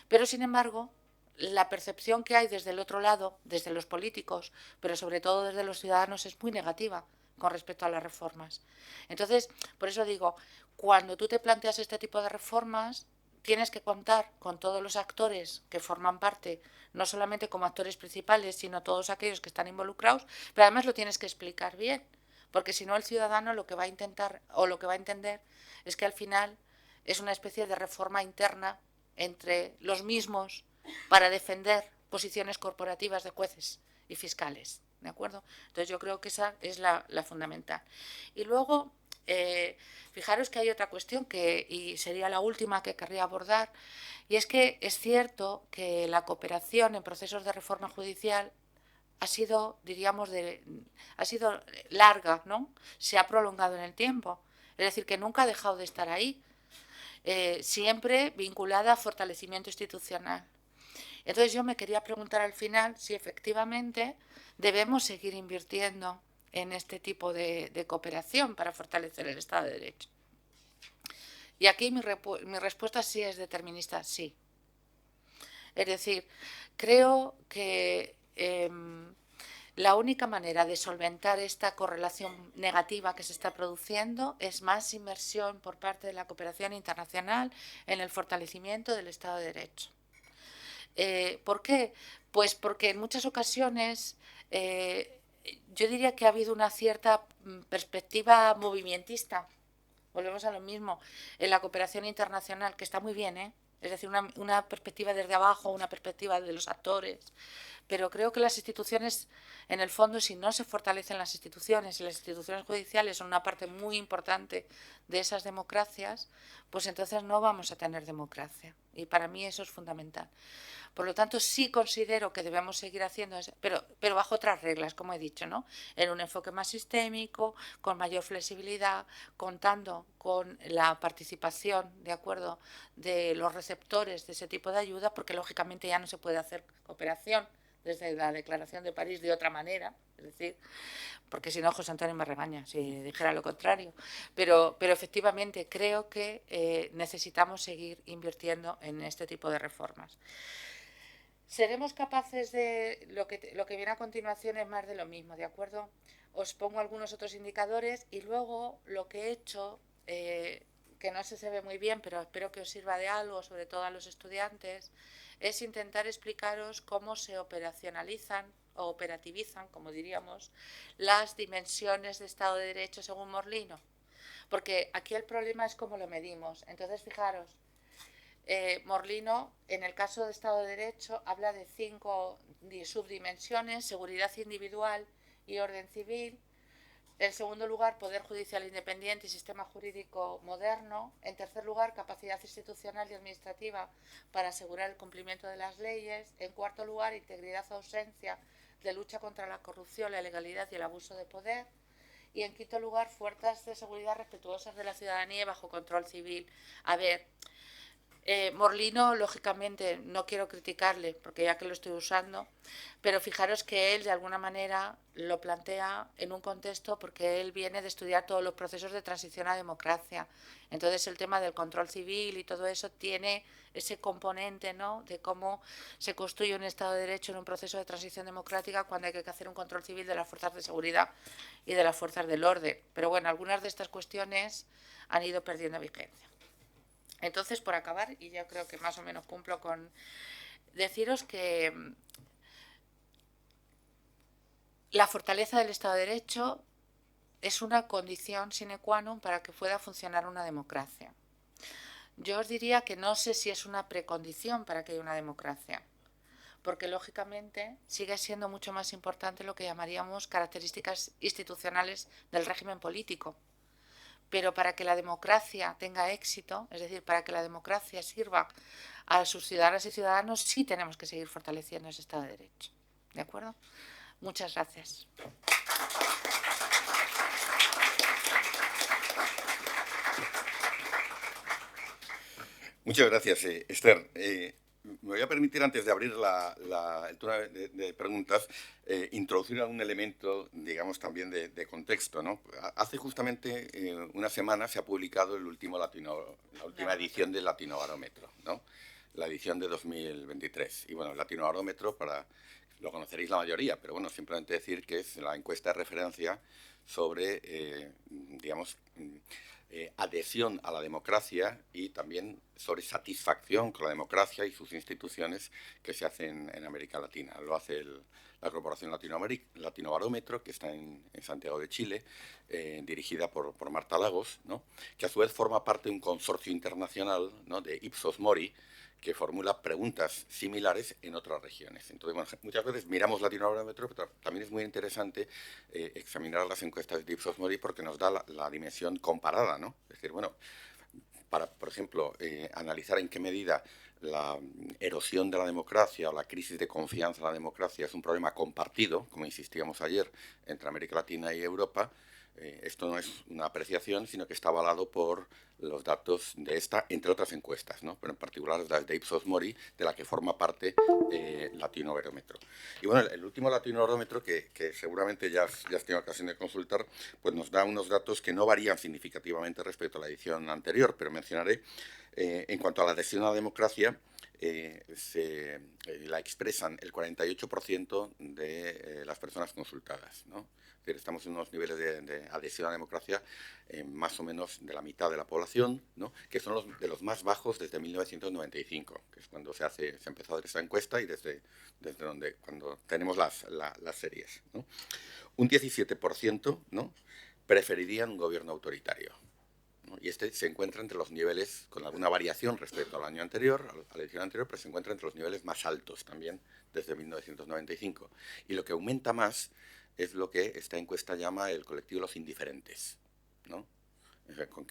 pero sin embargo la percepción que hay desde el otro lado, desde los políticos, pero sobre todo desde los ciudadanos, es muy negativa con respecto a las reformas. Entonces, por eso digo, cuando tú te planteas este tipo de reformas, tienes que contar con todos los actores que forman parte, no solamente como actores principales, sino todos aquellos que están involucrados, pero además lo tienes que explicar bien, porque si no el ciudadano lo que va a intentar o lo que va a entender es que al final es una especie de reforma interna entre los mismos para defender posiciones corporativas de jueces y fiscales, ¿de acuerdo? Entonces yo creo que esa es la fundamental. Y luego, fijaros que hay otra cuestión y sería la última que querría abordar, y es que es cierto que la cooperación en procesos de reforma judicial ha sido, diríamos, ha sido larga, ¿no? Se ha prolongado en el tiempo. Es decir, que nunca ha dejado de estar ahí, siempre vinculada a fortalecimiento institucional. Entonces yo me quería preguntar al final si efectivamente debemos seguir invirtiendo en este tipo de cooperación para fortalecer el Estado de Derecho. Y aquí mi respuesta sí es determinista, sí. Es decir, creo que la única manera de solventar esta correlación negativa que se está produciendo es más inversión por parte de la cooperación internacional en el fortalecimiento del Estado de Derecho. ¿Por qué? Pues porque en muchas ocasiones yo diría que ha habido una cierta perspectiva movimentista. Volvemos a lo mismo, en la cooperación internacional, que está muy bien, ¿eh? Es decir, una perspectiva desde abajo, una perspectiva de los actores. Pero creo que las instituciones, en el fondo, si no se fortalecen las instituciones, y las instituciones judiciales son una parte muy importante de esas democracias, pues entonces no vamos a tener democracia. Y para mí eso es fundamental. Por lo tanto, sí considero que debemos seguir haciendo eso, pero bajo otras reglas, como he dicho, ¿no? En un enfoque más sistémico, con mayor flexibilidad, contando con la participación, ¿de acuerdo?, de los receptores de ese tipo de ayuda, porque lógicamente ya no se puede hacer cooperación desde la Declaración de París de otra manera, es decir, porque si no José Antonio me regaña si dijera lo contrario, pero efectivamente creo que necesitamos seguir invirtiendo en este tipo de reformas. Seremos capaces de, lo que viene a continuación es más de lo mismo, ¿de acuerdo? Os pongo algunos otros indicadores y luego lo que he hecho, que no se ve muy bien, pero espero que os sirva de algo, sobre todo a los estudiantes, es intentar explicaros cómo se operacionalizan o operativizan, como diríamos, las dimensiones de Estado de Derecho según Morlino. Porque aquí el problema es cómo lo medimos. Entonces, fijaros, Morlino, en el caso de Estado de Derecho, habla de 5 subdimensiones: seguridad individual y orden civil. En segundo lugar, poder judicial independiente y sistema jurídico moderno. En tercer lugar, capacidad institucional y administrativa para asegurar el cumplimiento de las leyes. En cuarto lugar, integridad o ausencia de lucha contra la corrupción, la ilegalidad y el abuso de poder. Y en quinto lugar, fuerzas de seguridad respetuosas de la ciudadanía y bajo control civil. A ver, Morlino, lógicamente, no quiero criticarle, porque ya que lo estoy usando, pero fijaros que él, de alguna manera, lo plantea en un contexto porque él viene de estudiar todos los procesos de transición a democracia. Entonces, el tema del control civil y todo eso tiene ese componente, ¿no?, de cómo se construye un Estado de Derecho en un proceso de transición democrática cuando hay que hacer un control civil de las fuerzas de seguridad y de las fuerzas del orden. Pero bueno, algunas de estas cuestiones han ido perdiendo vigencia. Entonces, por acabar, y ya creo que más o menos cumplo con deciros que la fortaleza del Estado de Derecho es una condición sine qua non para que pueda funcionar una democracia. Yo os diría que no sé si es una precondición para que haya una democracia, porque lógicamente sigue siendo mucho más importante lo que llamaríamos características institucionales del régimen político. Pero para que la democracia tenga éxito, es decir, para que la democracia sirva a sus ciudadanas y ciudadanos, sí tenemos que seguir fortaleciendo ese Estado de Derecho. ¿De acuerdo? Muchas gracias. Muchas gracias, Esther. Me voy a permitir, antes de abrir el turno de preguntas, introducir algún elemento, digamos, también de contexto, ¿no? Hace justamente una semana se ha publicado la última edición del Latinobarómetro, ¿no? La edición de 2023. Y bueno, el Latinobarómetro, lo conoceréis la mayoría, pero bueno, simplemente decir que es la encuesta de referencia sobre, digamos, adhesión a la democracia y también sobre satisfacción con la democracia y sus instituciones que se hacen en América Latina. Lo hace la Corporación Latinobarómetro, que está en Santiago de Chile, dirigida por Marta Lagos, ¿no?, que a su vez forma parte de un consorcio internacional, ¿no?, de Ipsos Mori, que formula preguntas similares en otras regiones. Entonces, bueno, muchas veces miramos Latinobarómetro, pero también es muy interesante examinar las encuestas de Ipsos Mori porque nos da la dimensión comparada, ¿no? Es decir, bueno, para, por ejemplo, analizar en qué medida la erosión de la democracia o la crisis de confianza en la democracia es un problema compartido, como insistíamos ayer, entre América Latina y Europa. Esto no es una apreciación, sino que está avalado por los datos de esta, entre otras encuestas, ¿no?, pero en particular las de Ipsos Mori, de la que forma parte Latinobarómetro. Y bueno, el último Latinobarómetro, que seguramente ya has tenido ocasión de consultar, pues nos da unos datos que no varían significativamente respecto a la edición anterior, pero mencionaré, en cuanto a la adhesión a la democracia, la expresan el 48% de las personas consultadas, ¿no? Es decir, estamos en unos niveles de adhesión a la democracia más o menos de la mitad de la población, ¿no?, que son de los más bajos desde 1995, que es cuando se empezó a hacer esta encuesta y desde cuando tenemos las series, ¿no? Un 17%, ¿no?, preferirían un gobierno autoritario, ¿no? Y este se encuentra entre los niveles, con alguna variación respecto al año anterior, a la edición anterior, pero se encuentra entre los niveles más altos también desde 1995. Y lo que aumenta más es lo que esta encuesta llama el colectivo de los indiferentes, ¿no?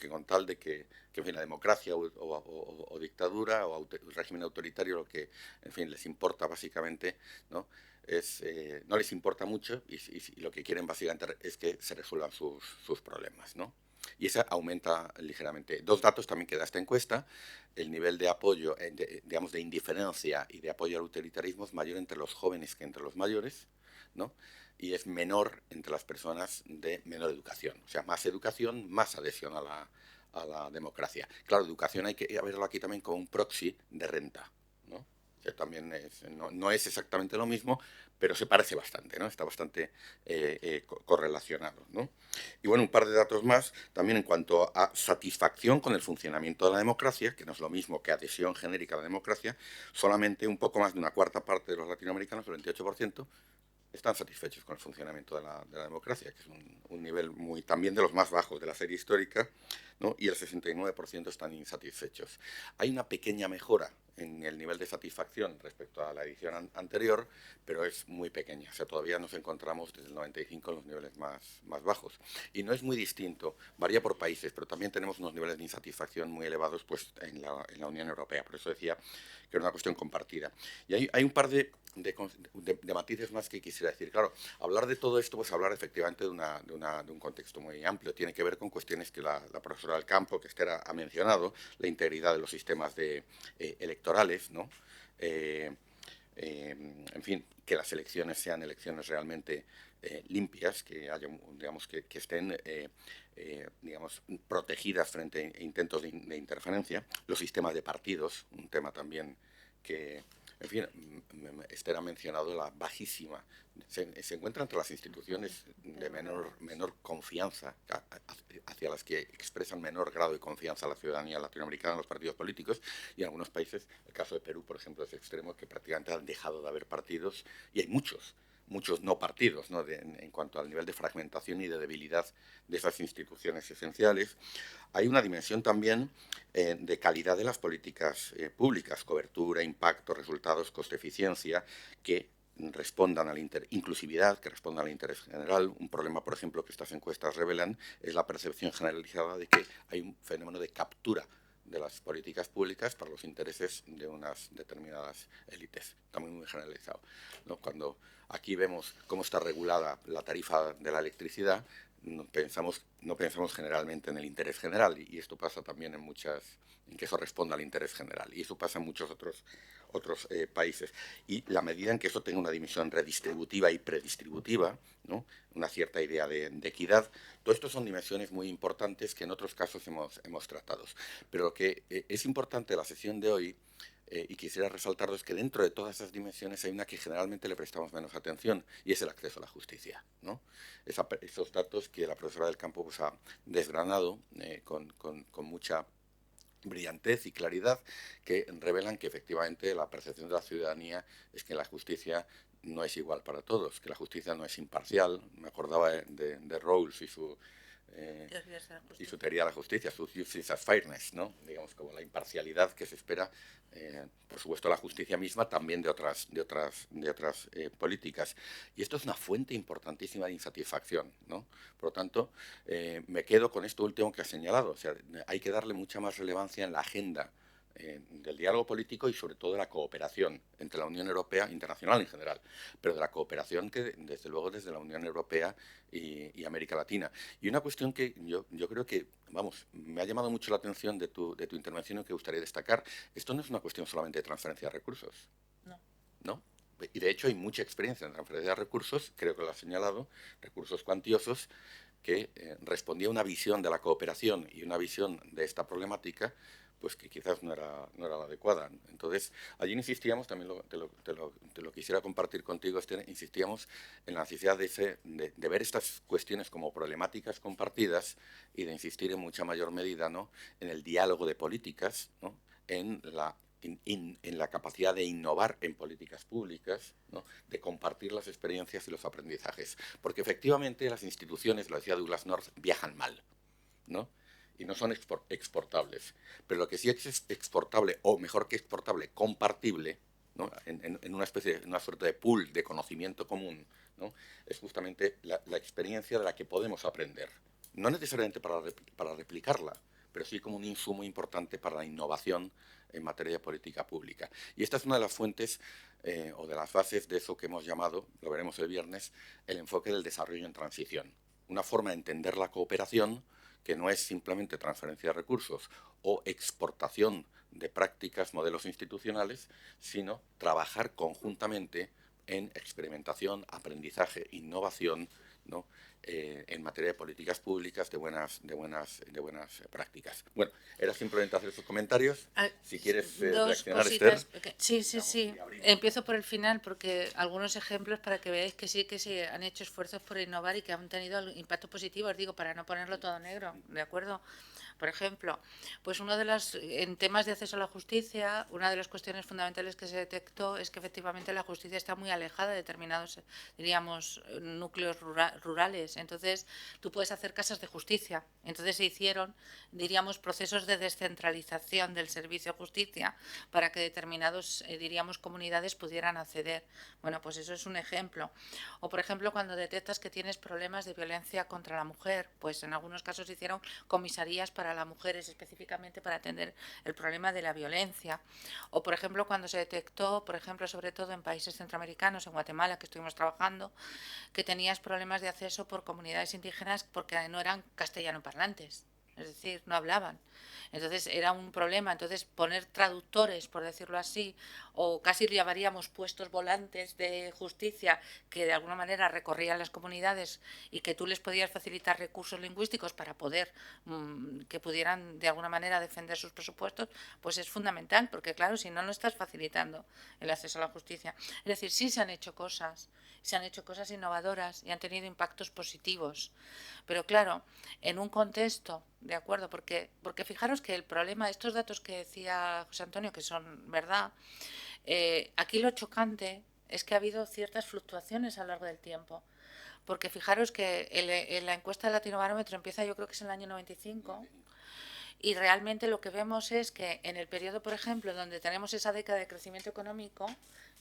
Con tal de que en fin, la democracia o dictadura o régimen autoritario, lo que, en fin, les importa básicamente, ¿no?, no les importa mucho y lo que quieren básicamente es que se resuelvan sus problemas, ¿no? Y esa aumenta ligeramente. Dos datos también que da esta encuesta: el nivel de apoyo, digamos, de indiferencia y de apoyo al autoritarismo es mayor entre los jóvenes que entre los mayores, ¿no?, y es menor entre las personas de menor educación. O sea, más educación, más adhesión a la democracia. Claro, educación hay que verlo aquí también como un proxy de renta, ¿no? Que también no es exactamente lo mismo, pero se parece bastante, ¿no? Está bastante correlacionado, ¿no? Y bueno, un par de datos más también en cuanto a satisfacción con el funcionamiento de la democracia, que no es lo mismo que adhesión genérica a la democracia. Solamente un poco más de una cuarta parte de los latinoamericanos, el 28%, están satisfechos con el funcionamiento de la democracia, que es un nivel también de los más bajos de la serie histórica, ¿no?, y el 69% están insatisfechos. Hay una pequeña mejora en el nivel de satisfacción respecto a la edición anterior, pero es muy pequeña. O sea, todavía nos encontramos desde el 95 en los niveles más bajos. Y no es muy distinto, varía por países, pero también tenemos unos niveles de insatisfacción muy elevados pues, en la Unión Europea. Por eso decía que era una cuestión compartida. Y hay un par de matices más que quisiera decir. Claro, hablar de todo esto, pues hablar efectivamente de un contexto muy amplio. Tiene que ver con cuestiones que la profesora del campo, que Esther ha mencionado, la integridad de los sistemas electorales, ¿no? En fin, que las elecciones sean elecciones realmente limpias, que haya, digamos, que estén digamos, protegidas frente a intentos de interferencia. Los sistemas de partidos, un tema también que, en fin, Esther ha mencionado la bajísima. Se encuentra entre las instituciones de menor confianza, hacia las que expresan menor grado de confianza la ciudadanía latinoamericana, los partidos políticos, y en algunos países, el caso de Perú, por ejemplo, es extremo, que prácticamente han dejado de haber partidos, y hay muchos no partidos, ¿no? En cuanto al nivel de fragmentación y de debilidad de esas instituciones esenciales. Hay una dimensión también de calidad de las políticas públicas, cobertura, impacto, resultados, coste-eficiencia, que respondan a la inclusividad, que respondan al interés general. Un problema, por ejemplo, que estas encuestas revelan es la percepción generalizada de que hay un fenómeno de captura de las políticas públicas para los intereses de unas determinadas élites. Está muy generalizado, ¿no? Cuando aquí vemos cómo está regulada la tarifa de la electricidad, no pensamos generalmente en el interés general, y esto pasa también en que eso responda al interés general, y eso pasa en muchos otros países. Y la medida en que eso tenga una dimensión redistributiva y predistributiva, ¿no? Una cierta idea de equidad, todo esto son dimensiones muy importantes que en otros casos hemos tratado. Pero lo que es importante de la sesión de hoy, y quisiera resaltarlo, es que dentro de todas esas dimensiones hay una que generalmente le prestamos menos atención, y es el acceso a la justicia, ¿no? Esos datos que la profesora del campo pues, ha desgranado con mucha brillantez y claridad, que revelan que efectivamente la percepción de la ciudadanía es que la justicia no es igual para todos, que la justicia no es imparcial. Me acordaba de Rawls y su teoría de la justicia, su justice as fairness, ¿no? Digamos, como la imparcialidad que se espera, por supuesto, la justicia misma, también de otras políticas. Y esto es una fuente importantísima de insatisfacción, ¿no? Por lo tanto, me quedo con esto último que has señalado. O sea, hay que darle mucha más relevancia en la agenda del diálogo político y sobre todo de la cooperación entre la Unión Europea, internacional en general, pero de la cooperación que desde luego desde la Unión Europea y América Latina. Y una cuestión que yo creo que, vamos, me ha llamado mucho la atención de tu intervención y que gustaría destacar, esto no es una cuestión solamente de transferencia de recursos. No. ¿No? Y de hecho hay mucha experiencia en transferencia de recursos, creo que lo has señalado, recursos cuantiosos, que respondía a una visión de la cooperación y una visión de esta problemática pues que quizás no era la adecuada. Entonces, allí insistíamos, también te lo quisiera compartir contigo, Esther, insistíamos en la necesidad de ver estas cuestiones como problemáticas compartidas y de insistir en mucha mayor medida, ¿no?, en el diálogo de políticas, ¿no?, en la capacidad de innovar en políticas públicas, ¿no?, de compartir las experiencias y los aprendizajes. Porque efectivamente las instituciones, lo decía Douglas North, viajan mal, ¿no?, y no son exportables. Pero lo que sí es exportable, o mejor que exportable, compartible, ¿no?, en una suerte de pool de conocimiento común, ¿no?, es justamente la experiencia de la que podemos aprender. No necesariamente para replicarla, pero sí como un insumo importante para la innovación en materia de política pública. Y esta es una de las fuentes o de las bases de eso que hemos llamado, lo veremos el viernes, el enfoque del desarrollo en transición. Una forma de entender la cooperación que no es simplemente transferencia de recursos o exportación de prácticas, modelos institucionales, sino trabajar conjuntamente en experimentación, aprendizaje, innovación, ¿no?, en materia de políticas públicas, de buenas prácticas. Bueno, era simplemente hacer esos comentarios. Si quieres reaccionar, Esther. Sí. Empiezo por el final, porque algunos ejemplos para que veáis que sí se han hecho esfuerzos por innovar y que han tenido impacto positivo, os digo, para no ponerlo todo negro, ¿de acuerdo? Por ejemplo, pues en temas de acceso a la justicia, una de las cuestiones fundamentales que se detectó es que efectivamente la justicia está muy alejada de determinados, diríamos, núcleos rurales. Entonces, tú puedes hacer casas de justicia. Entonces se hicieron, diríamos, procesos de descentralización del servicio de justicia para que determinados, diríamos, comunidades pudieran acceder. Bueno, pues eso es un ejemplo. O, por ejemplo, cuando detectas que tienes problemas de violencia contra la mujer, pues en algunos casos se hicieron comisarías para las mujeres específicamente para atender el problema de la violencia. O, por ejemplo, cuando se detectó, por ejemplo, sobre todo en países centroamericanos, en Guatemala, que estuvimos trabajando, que tenías problemas de acceso por comunidades indígenas porque no eran castellano parlantes, es decir, no hablaban. Entonces era un problema. Entonces poner traductores, por decirlo así, o casi llamaríamos puestos volantes de justicia que de alguna manera recorrían las comunidades y que tú les podías facilitar recursos lingüísticos para poder que pudieran de alguna manera defender sus presupuestos, pues es fundamental, porque claro, si no, no estás facilitando el acceso a la justicia. Es decir, sí se han hecho cosas innovadoras y han tenido impactos positivos. Pero claro, en un contexto, ¿de acuerdo? Porque fijaros que el problema, estos datos que decía José Antonio, que son verdad, aquí lo chocante es que ha habido ciertas fluctuaciones a lo largo del tiempo. Porque fijaros que en la encuesta de Latinobarómetro empieza, yo creo que es en el año 95, y realmente lo que vemos es que en el periodo, por ejemplo, donde tenemos esa década de crecimiento económico,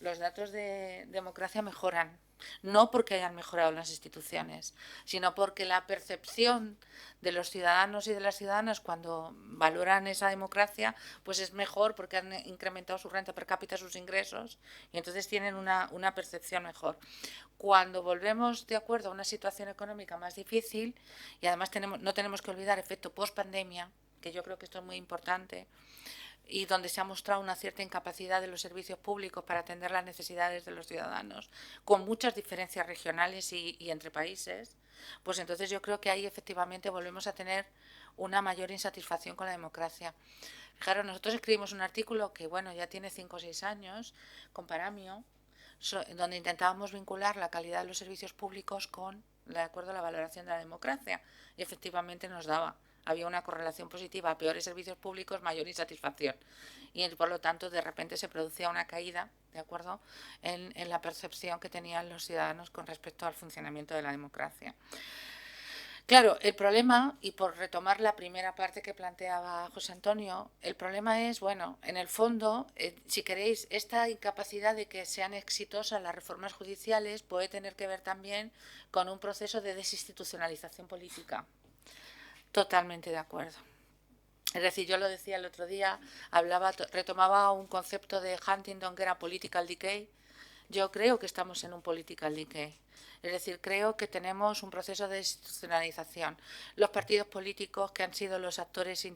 los datos de democracia mejoran. No porque hayan mejorado las instituciones, sino porque la percepción de los ciudadanos y de las ciudadanas cuando valoran esa democracia, pues es mejor porque han incrementado su renta per cápita, sus ingresos, y entonces tienen una percepción mejor. Cuando volvemos, de acuerdo, a una situación económica más difícil, y además no tenemos que olvidar efecto post-pandemia, que yo creo que esto es muy importante, y donde se ha mostrado una cierta incapacidad de los servicios públicos para atender las necesidades de los ciudadanos, con muchas diferencias regionales y entre países, pues entonces yo creo que ahí efectivamente volvemos a tener una mayor insatisfacción con la democracia. Fijaros, nosotros escribimos un artículo que, bueno, ya tiene 5 o 6 años, con Paramio, donde intentábamos vincular la calidad de los servicios públicos con, de acuerdo a la valoración de la democracia, y efectivamente nos daba. Había una correlación positiva, a peores servicios públicos, mayor insatisfacción. Y por lo tanto, de repente se producía una caída, ¿de acuerdo?, en la percepción que tenían los ciudadanos con respecto al funcionamiento de la democracia. Claro, el problema, y por retomar la primera parte que planteaba José Antonio, el problema es, bueno, en el fondo, si queréis, esta incapacidad de que sean exitosas las reformas judiciales puede tener que ver también con un proceso de desinstitucionalización política. Totalmente de acuerdo. Es decir, yo lo decía el otro día, retomaba un concepto de Huntington que era political decay. Yo creo que estamos en un political decay. Es decir, creo que tenemos un proceso de institucionalización. Los partidos políticos, que han sido los actores,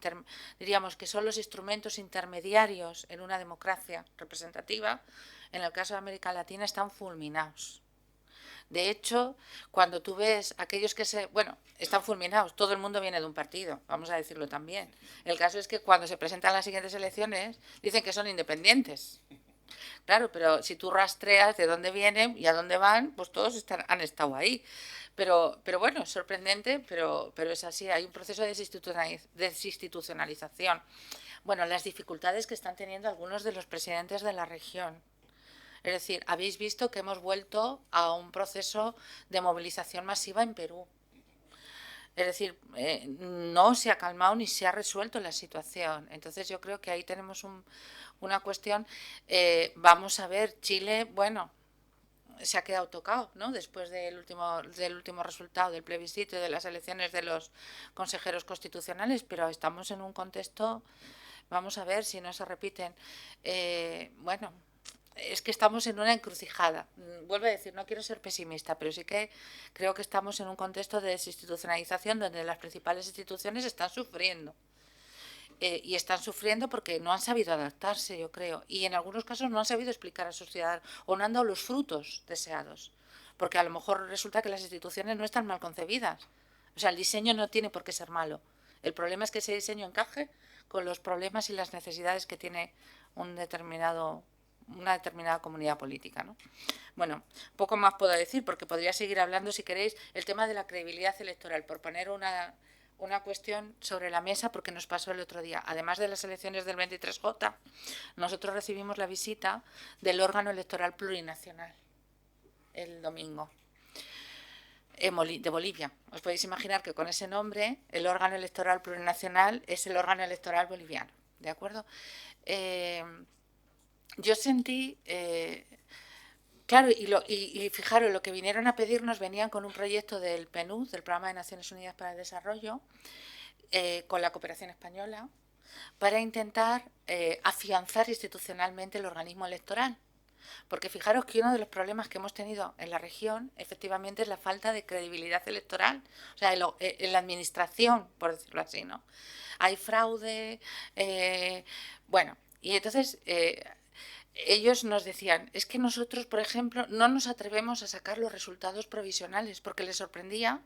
diríamos que son los instrumentos intermediarios en una democracia representativa, en el caso de América Latina están fulminados. De hecho, cuando tú ves aquellos que están fulminados, todo el mundo viene de un partido, vamos a decirlo también. El caso es que cuando se presentan las siguientes elecciones, dicen que son independientes. Claro, pero si tú rastreas de dónde vienen y a dónde van, pues todos han estado ahí. Pero bueno, es sorprendente, pero es así. Hay un proceso de desinstitucionalización. Bueno, las dificultades que están teniendo algunos de los presidentes de la región. Es decir, habéis visto que hemos vuelto a un proceso de movilización masiva en Perú. Es decir, no se ha calmado ni se ha resuelto la situación. Entonces yo creo que ahí tenemos una cuestión. Vamos a ver, Chile, bueno, se ha quedado tocado, ¿no? Después del último resultado del plebiscito y de las elecciones de los consejeros constitucionales, pero estamos en un contexto, vamos a ver si no se repiten. Bueno, es que estamos en una encrucijada. Vuelvo a decir, no quiero ser pesimista, pero sí que creo que estamos en un contexto de desinstitucionalización donde las principales instituciones están sufriendo. Y están sufriendo porque no han sabido adaptarse, yo creo. Y en algunos casos no han sabido explicar a sus ciudadanos o no han dado los frutos deseados. Porque a lo mejor resulta que las instituciones no están mal concebidas. O sea, el diseño no tiene por qué ser malo. El problema es que ese diseño encaje con los problemas y las necesidades que tiene una determinada comunidad política, ¿no? Bueno, poco más puedo decir porque podría seguir hablando, si queréis, el tema de la credibilidad electoral, por poner una cuestión sobre la mesa, porque nos pasó el otro día. Además de las elecciones del 23J, nosotros recibimos la visita del órgano electoral plurinacional el domingo. de Bolivia. Os podéis imaginar que con ese nombre el órgano electoral plurinacional es el órgano electoral boliviano, ¿de acuerdo? Yo sentí, claro, y fijaros, lo que vinieron a pedirnos venían con un proyecto del PNUD, del Programa de Naciones Unidas para el Desarrollo, con la cooperación española, para intentar afianzar institucionalmente el organismo electoral. Porque fijaros que uno de los problemas que hemos tenido en la región, efectivamente, es la falta de credibilidad electoral, o sea, en la administración, por decirlo así, ¿no? Hay fraude, bueno, y entonces ellos nos decían, es que nosotros, por ejemplo, no nos atrevemos a sacar los resultados provisionales, porque les sorprendía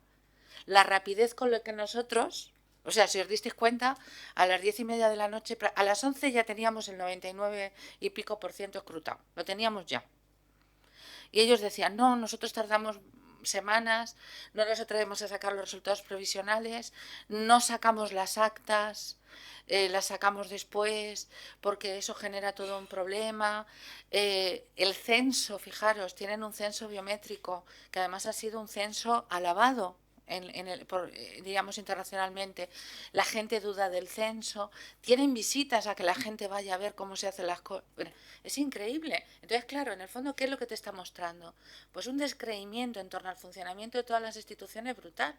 la rapidez con la que nosotros, o sea, si os disteis cuenta, a las 10:30 de la noche, a las 11 ya teníamos el 99 y pico % escrutado, lo teníamos ya. Y ellos decían, no, nosotros tardamos semanas, no nos atrevemos a sacar los resultados provisionales, no sacamos las actas, las sacamos después porque eso genera todo un problema. El censo, fijaros, tienen un censo biométrico que además ha sido un censo alabado digamos internacionalmente. La gente duda del censo, tienen visitas a que la gente vaya a ver cómo se hacen las cosas. Bueno, es increíble. Entonces, claro, en el fondo, ¿qué es lo que te está mostrando? Pues un descreimiento en torno al funcionamiento de todas las instituciones brutal.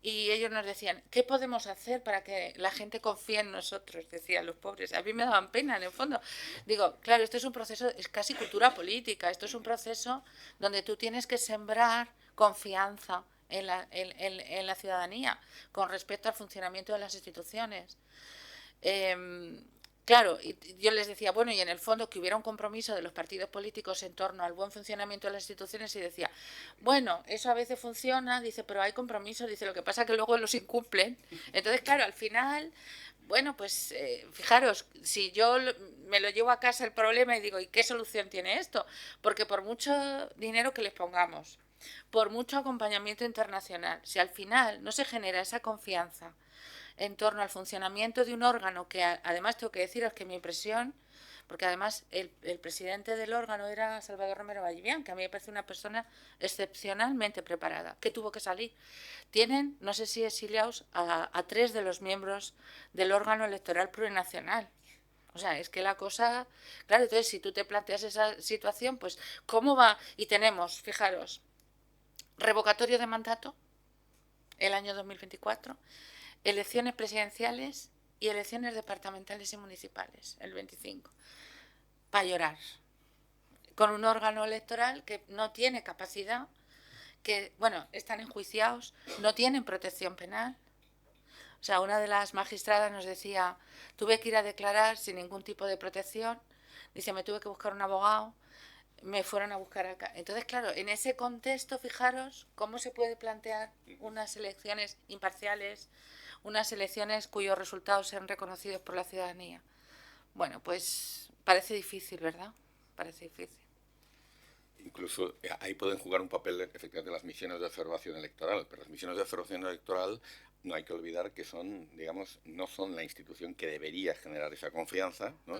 Y ellos nos decían, ¿qué podemos hacer para que la gente confíe en nosotros? Decían los pobres. A mí me daban pena, en el fondo. Digo, claro, esto es un proceso, es casi cultura política. Esto es un proceso donde tú tienes que sembrar confianza en la ciudadanía con respecto al funcionamiento de las instituciones. Claro, y yo les decía, bueno, y en el fondo que hubiera un compromiso de los partidos políticos en torno al buen funcionamiento de las instituciones, y decía, bueno, eso a veces funciona, dice, pero hay compromisos, dice, lo que pasa es que luego los incumplen. Entonces, claro, al final, bueno, pues fijaros, si yo me lo llevo a casa el problema y digo, ¿y qué solución tiene esto? Porque por mucho dinero que les pongamos, por mucho acompañamiento internacional, si al final no se genera esa confianza en torno al funcionamiento de un órgano que además tengo que deciros que mi impresión, porque además el presidente del órgano era Salvador Romero Vallivian, que a mí me parece una persona excepcionalmente preparada, que tuvo que salir. Tienen, no sé si exiliados, a 3 de los miembros del órgano electoral plurinacional. O sea, es que la cosa, claro, entonces si tú te planteas esa situación, pues ¿cómo va? Y tenemos, fijaros, revocatorio de mandato el año 2024, elecciones presidenciales y elecciones departamentales y municipales, el 25, para llorar, con un órgano electoral que no tiene capacidad, que, bueno, están enjuiciados, no tienen protección penal. O sea, una de las magistradas nos decía, tuve que ir a declarar sin ningún tipo de protección, dice, me tuve que buscar un abogado, me fueron a buscar acá. Entonces, claro, en ese contexto, fijaros cómo se puede plantear unas elecciones imparciales, unas elecciones cuyos resultados sean reconocidos por la ciudadanía. Bueno, pues parece difícil, ¿verdad? Parece difícil. Incluso ahí pueden jugar un papel efectivamente las misiones de observación electoral, pero las misiones de observación electoral no hay que olvidar que son, digamos, no son la institución que debería generar esa confianza, ¿no?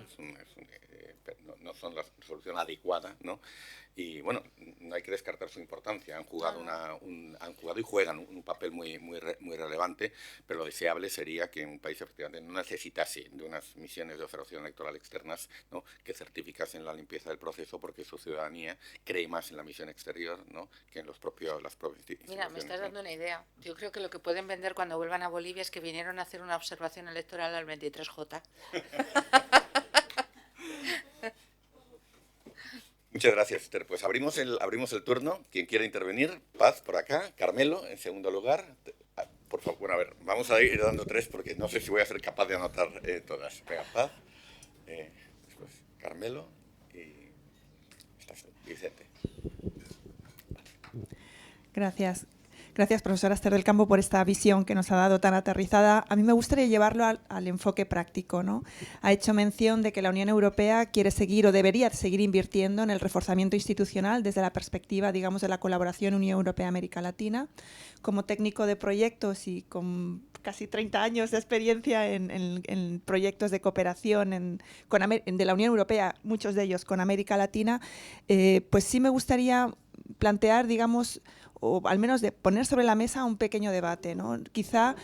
No son la solución adecuada, ¿no? Y bueno, no hay que descartar su importancia. Han jugado, han jugado y juegan un papel muy relevante, pero lo deseable sería que un país efectivamente no necesitase de unas misiones de observación electoral externas, ¿no?, que certificasen la limpieza del proceso, porque su ciudadanía cree más en la misión exterior, ¿no?, que en las propias instituciones. Mira, me estás dando una idea. Yo creo que lo que pueden vender cuando vuelvan a Bolivia es que vinieron a hacer una observación electoral al 23J. Muchas gracias, Esther. Pues abrimos el turno. Quien quiera intervenir, Paz por acá, Carmelo en segundo lugar. Por favor, bueno, a ver, vamos a ir dando 3 porque no sé si voy a ser capaz de anotar todas. Venga, Paz, después Carmelo y Vicente. Gracias. Gracias, profesora Esther del Campo, por esta visión que nos ha dado tan aterrizada. A mí me gustaría llevarlo al enfoque práctico, ¿no? Ha hecho mención de que la Unión Europea quiere seguir o debería seguir invirtiendo en el reforzamiento institucional desde la perspectiva, digamos, de la colaboración Unión Europea-América Latina. Como técnico de proyectos y con casi 30 años de experiencia en proyectos de cooperación de la Unión Europea, muchos de ellos con América Latina, pues sí me gustaría plantear, digamos, o al menos de poner sobre la mesa un pequeño debate, ¿no? Quizá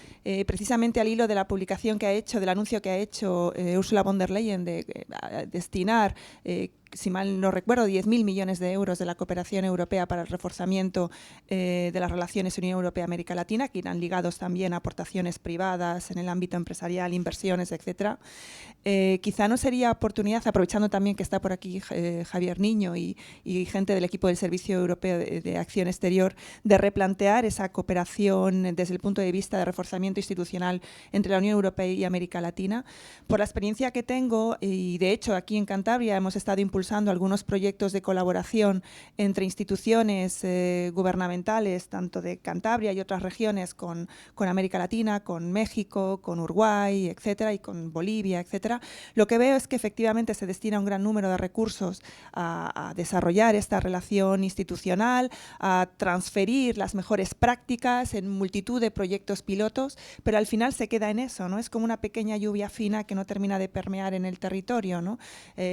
precisamente al hilo de la publicación que ha hecho, del anuncio que ha hecho Ursula von der Leyen de destinar si mal no recuerdo, 10.000 millones de euros de la cooperación europea para el reforzamiento de las relaciones Unión Europea-América Latina, que irán ligados también a aportaciones privadas en el ámbito empresarial, inversiones, etcétera. Quizá no sería oportunidad, aprovechando también que está por aquí Javier Niño y gente del equipo del Servicio Europeo de Acción Exterior, de replantear esa cooperación desde el punto de vista de reforzamiento institucional entre la Unión Europea y América Latina. Por la experiencia que tengo, y de hecho aquí en Cantabria hemos estado impulsando algunos proyectos de colaboración entre instituciones gubernamentales, tanto de Cantabria y otras regiones, con América Latina, con México, con Uruguay, etcétera, y con Bolivia, etcétera. Lo que veo es que efectivamente se destina un gran número de recursos a desarrollar esta relación institucional, a transferir las mejores prácticas en multitud de proyectos pilotos, pero al final se queda en eso, ¿no? Es como una pequeña lluvia fina que no termina de permear en el territorio, ¿no?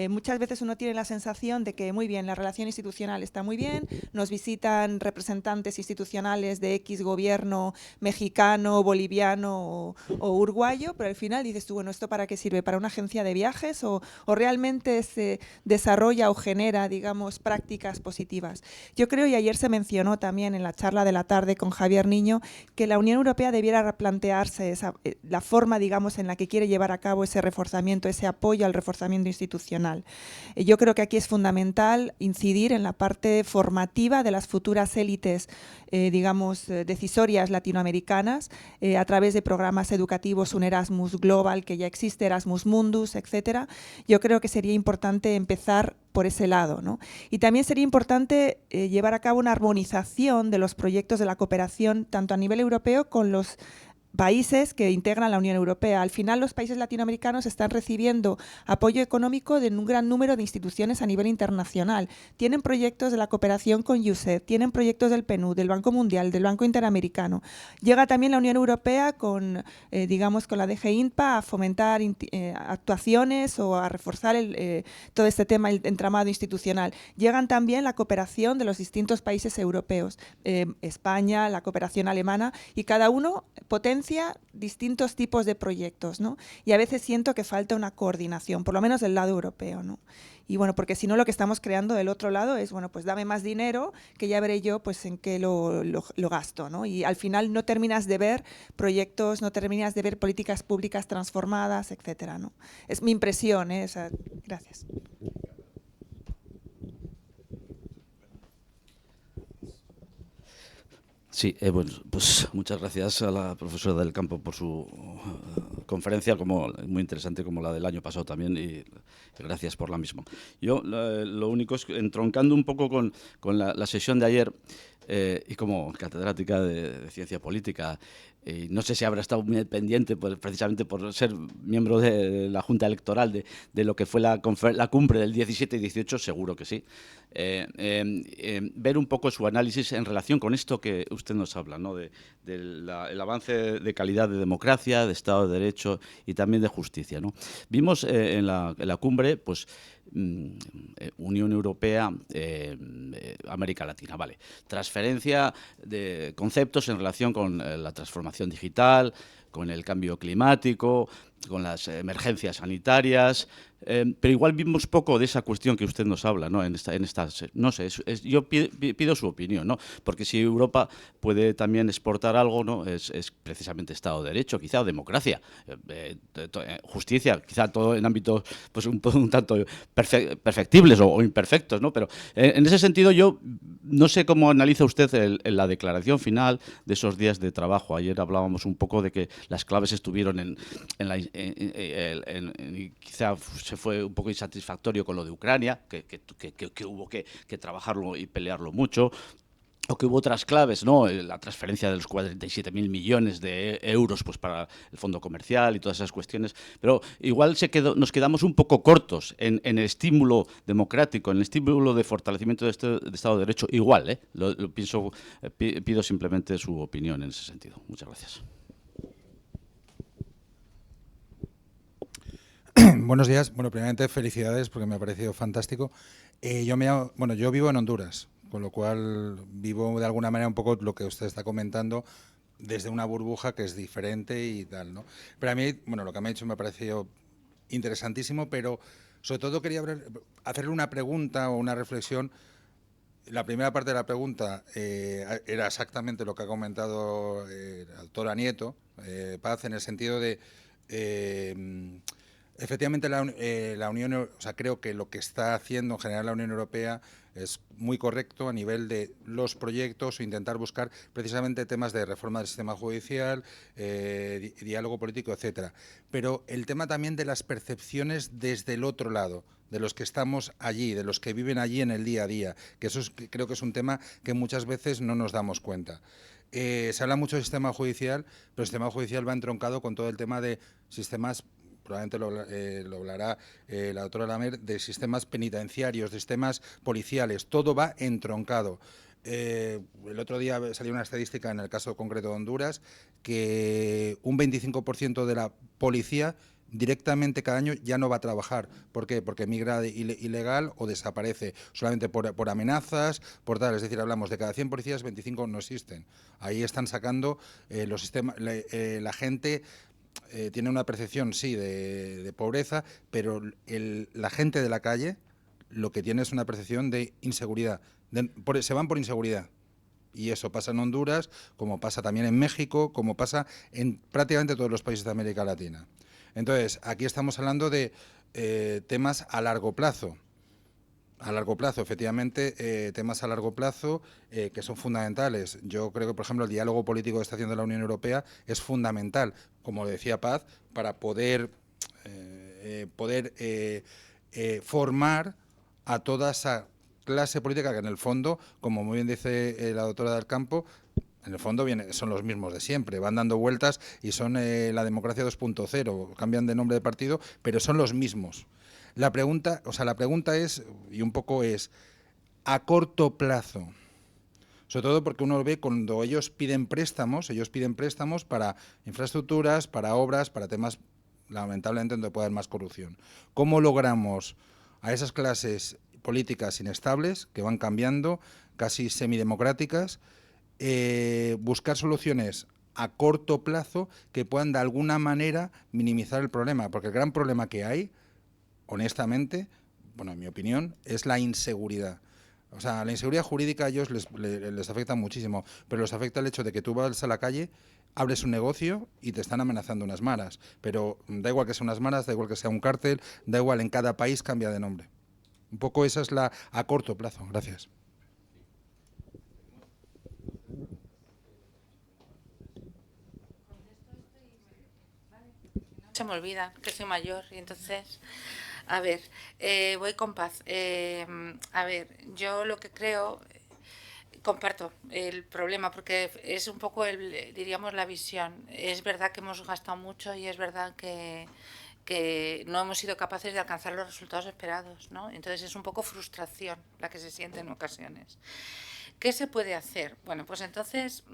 Muchas veces uno tiene la sensación de que, muy bien, la relación institucional está muy bien, nos visitan representantes institucionales de X gobierno mexicano, boliviano o uruguayo, pero al final dices tú, bueno, ¿esto para qué sirve? ¿Para una agencia de viajes o realmente se desarrolla o genera, digamos, prácticas positivas? Yo creo, y ayer se mencionó también en la charla de la tarde con Javier Niño, que la Unión Europea debiera replantearse la forma, digamos, en la que quiere llevar a cabo ese reforzamiento, ese apoyo al reforzamiento institucional. Yo creo que aquí es fundamental incidir en la parte formativa de las futuras élites, digamos, decisorias latinoamericanas, a través de programas educativos, un Erasmus Global que ya existe, Erasmus Mundus, etcétera. Yo creo que sería importante empezar por ese lado, ¿no? Y también sería importante llevar a cabo una armonización de los proyectos de la cooperación, tanto a nivel europeo con los países que integran la Unión Europea. Al final, los países latinoamericanos están recibiendo apoyo económico de un gran número de instituciones a nivel internacional. Tienen proyectos de la cooperación con USAID, tienen proyectos del PNUD, del Banco Mundial, del Banco Interamericano. Llega también la Unión Europea con, digamos, con la DG INPA a fomentar actuaciones o a reforzar todo este tema, el entramado institucional. Llegan también la cooperación de los distintos países europeos, España, la cooperación alemana, y cada uno potencia distintos tipos de proyectos, ¿no? Y a veces siento que falta una coordinación, por lo menos del lado europeo, ¿no? Y bueno, porque si no lo que estamos creando del otro lado es, bueno, pues dame más dinero que ya veré yo pues en qué lo gasto, ¿no? Y al final no terminas de ver proyectos, no terminas de ver políticas públicas transformadas, etcétera, ¿no? Es mi impresión, ¿eh? O sea, gracias. Sí, bueno, pues muchas gracias a la profesora del Campo por su conferencia, como muy interesante como la del año pasado también, y gracias por la misma. Yo lo único es que, entroncando un poco con la sesión de ayer, y como catedrática de ciencia política, no sé si habrá estado muy pendiente, pues, precisamente por ser miembro de la Junta Electoral de lo que fue la cumbre del 17 y 18, seguro que sí. Ver un poco su análisis en relación con esto que usted nos habla, ¿no? del avance de calidad de democracia, de Estado de Derecho y también de justicia, ¿no? Vimos en la cumbre, pues, Unión Europea, América Latina, vale. Transferencia de conceptos en relación con la transformación digital, con el cambio climático, con las emergencias sanitarias, pero igual vimos poco de esa cuestión que usted nos habla, ¿no? No sé, yo pido su opinión, ¿no? Porque si Europa puede también exportar algo, ¿no? Es precisamente Estado de Derecho, quizá, o democracia, justicia, quizá todo en ámbitos pues un tanto perfectibles o imperfectos, ¿no? Pero en ese sentido yo no sé cómo analiza usted la declaración final de esos días de trabajo. Ayer hablábamos un poco de que las claves estuvieron quizá se fue un poco insatisfactorio con lo de Ucrania, que hubo que trabajarlo y pelearlo mucho, o que hubo otras claves, ¿no? La transferencia de los 47.000 millones de euros pues, para el fondo comercial y todas esas cuestiones, pero igual nos quedamos un poco cortos en el estímulo democrático, en el estímulo de fortalecimiento de Estado de Derecho, igual, ¿eh? Lo pienso, pido simplemente su opinión en ese sentido. Muchas gracias. Buenos días. Bueno, primeramente felicidades porque me ha parecido fantástico. Yo vivo en Honduras, con lo cual vivo de alguna manera un poco lo que usted está comentando desde una burbuja que es diferente y tal, ¿no? Pero a mí, bueno, lo que me ha dicho me ha parecido interesantísimo, pero sobre todo quería hacerle una pregunta o una reflexión. La primera parte de la pregunta era exactamente lo que ha comentado la doctora Nieto, Paz, en el sentido de efectivamente la Unión, o sea, creo que lo que está haciendo en general la Unión Europea es muy correcto a nivel de los proyectos o intentar buscar precisamente temas de reforma del sistema judicial, diálogo político, etcétera. Pero el tema también de las percepciones desde el otro lado, de los que estamos allí, de los que viven allí en el día a día, que eso creo que es un tema que muchas veces no nos damos cuenta. Se habla mucho del sistema judicial, pero el sistema judicial va entroncado con todo el tema de sistemas, probablemente lo hablará la doctora Lamer, de sistemas penitenciarios, de sistemas policiales, todo va entroncado. El otro día salió una estadística en el caso concreto de Honduras que un 25% de la policía directamente cada año ya no va a trabajar. ¿Por qué? Porque migra ilegal o desaparece, solamente por amenazas, por tal. Es decir, hablamos de cada 100 policías, 25 no existen. Ahí están sacando los sistemas, la gente tiene una percepción, sí, de pobreza, pero la gente de la calle lo que tiene es una percepción de inseguridad. Se van por inseguridad. Y eso pasa en Honduras, como pasa también en México, como pasa en prácticamente todos los países de América Latina. Entonces, aquí estamos hablando de temas a largo plazo. A largo plazo, efectivamente, temas a largo plazo que son fundamentales. Yo creo que, por ejemplo, el diálogo político que está haciendo la Unión Europea es fundamental, como decía Paz, para poder formar a toda esa clase política que en el fondo, como muy bien dice la doctora del Campo, en el fondo son los mismos de siempre, van dando vueltas y son la democracia 2.0, cambian de nombre de partido, pero son los mismos. La pregunta es, y un poco es, a corto plazo, sobre todo porque uno ve cuando ellos piden préstamos para infraestructuras, para obras, para temas, lamentablemente, donde puede haber más corrupción. ¿Cómo logramos a esas clases políticas inestables, que van cambiando, casi semidemocráticas, buscar soluciones a corto plazo que puedan de alguna manera minimizar el problema? Porque el gran problema que hay, honestamente, bueno, en mi opinión, es la inseguridad. O sea, la inseguridad jurídica a ellos les afecta muchísimo, pero les afecta el hecho de que tú vas a la calle, abres un negocio y te están amenazando unas maras. Pero da igual que sean unas maras, da igual que sea un cártel, da igual, en cada país cambia de nombre. Un poco esa es la a corto plazo. Gracias. Se me olvida que soy mayor y entonces, a ver, voy con Paz. A ver, yo lo que creo, comparto el problema porque es un poco, diríamos, la visión. Es verdad que hemos gastado mucho y es verdad que no hemos sido capaces de alcanzar los resultados esperados, ¿no? Entonces es un poco frustración la que se siente en ocasiones. ¿Qué se puede hacer? Bueno, pues entonces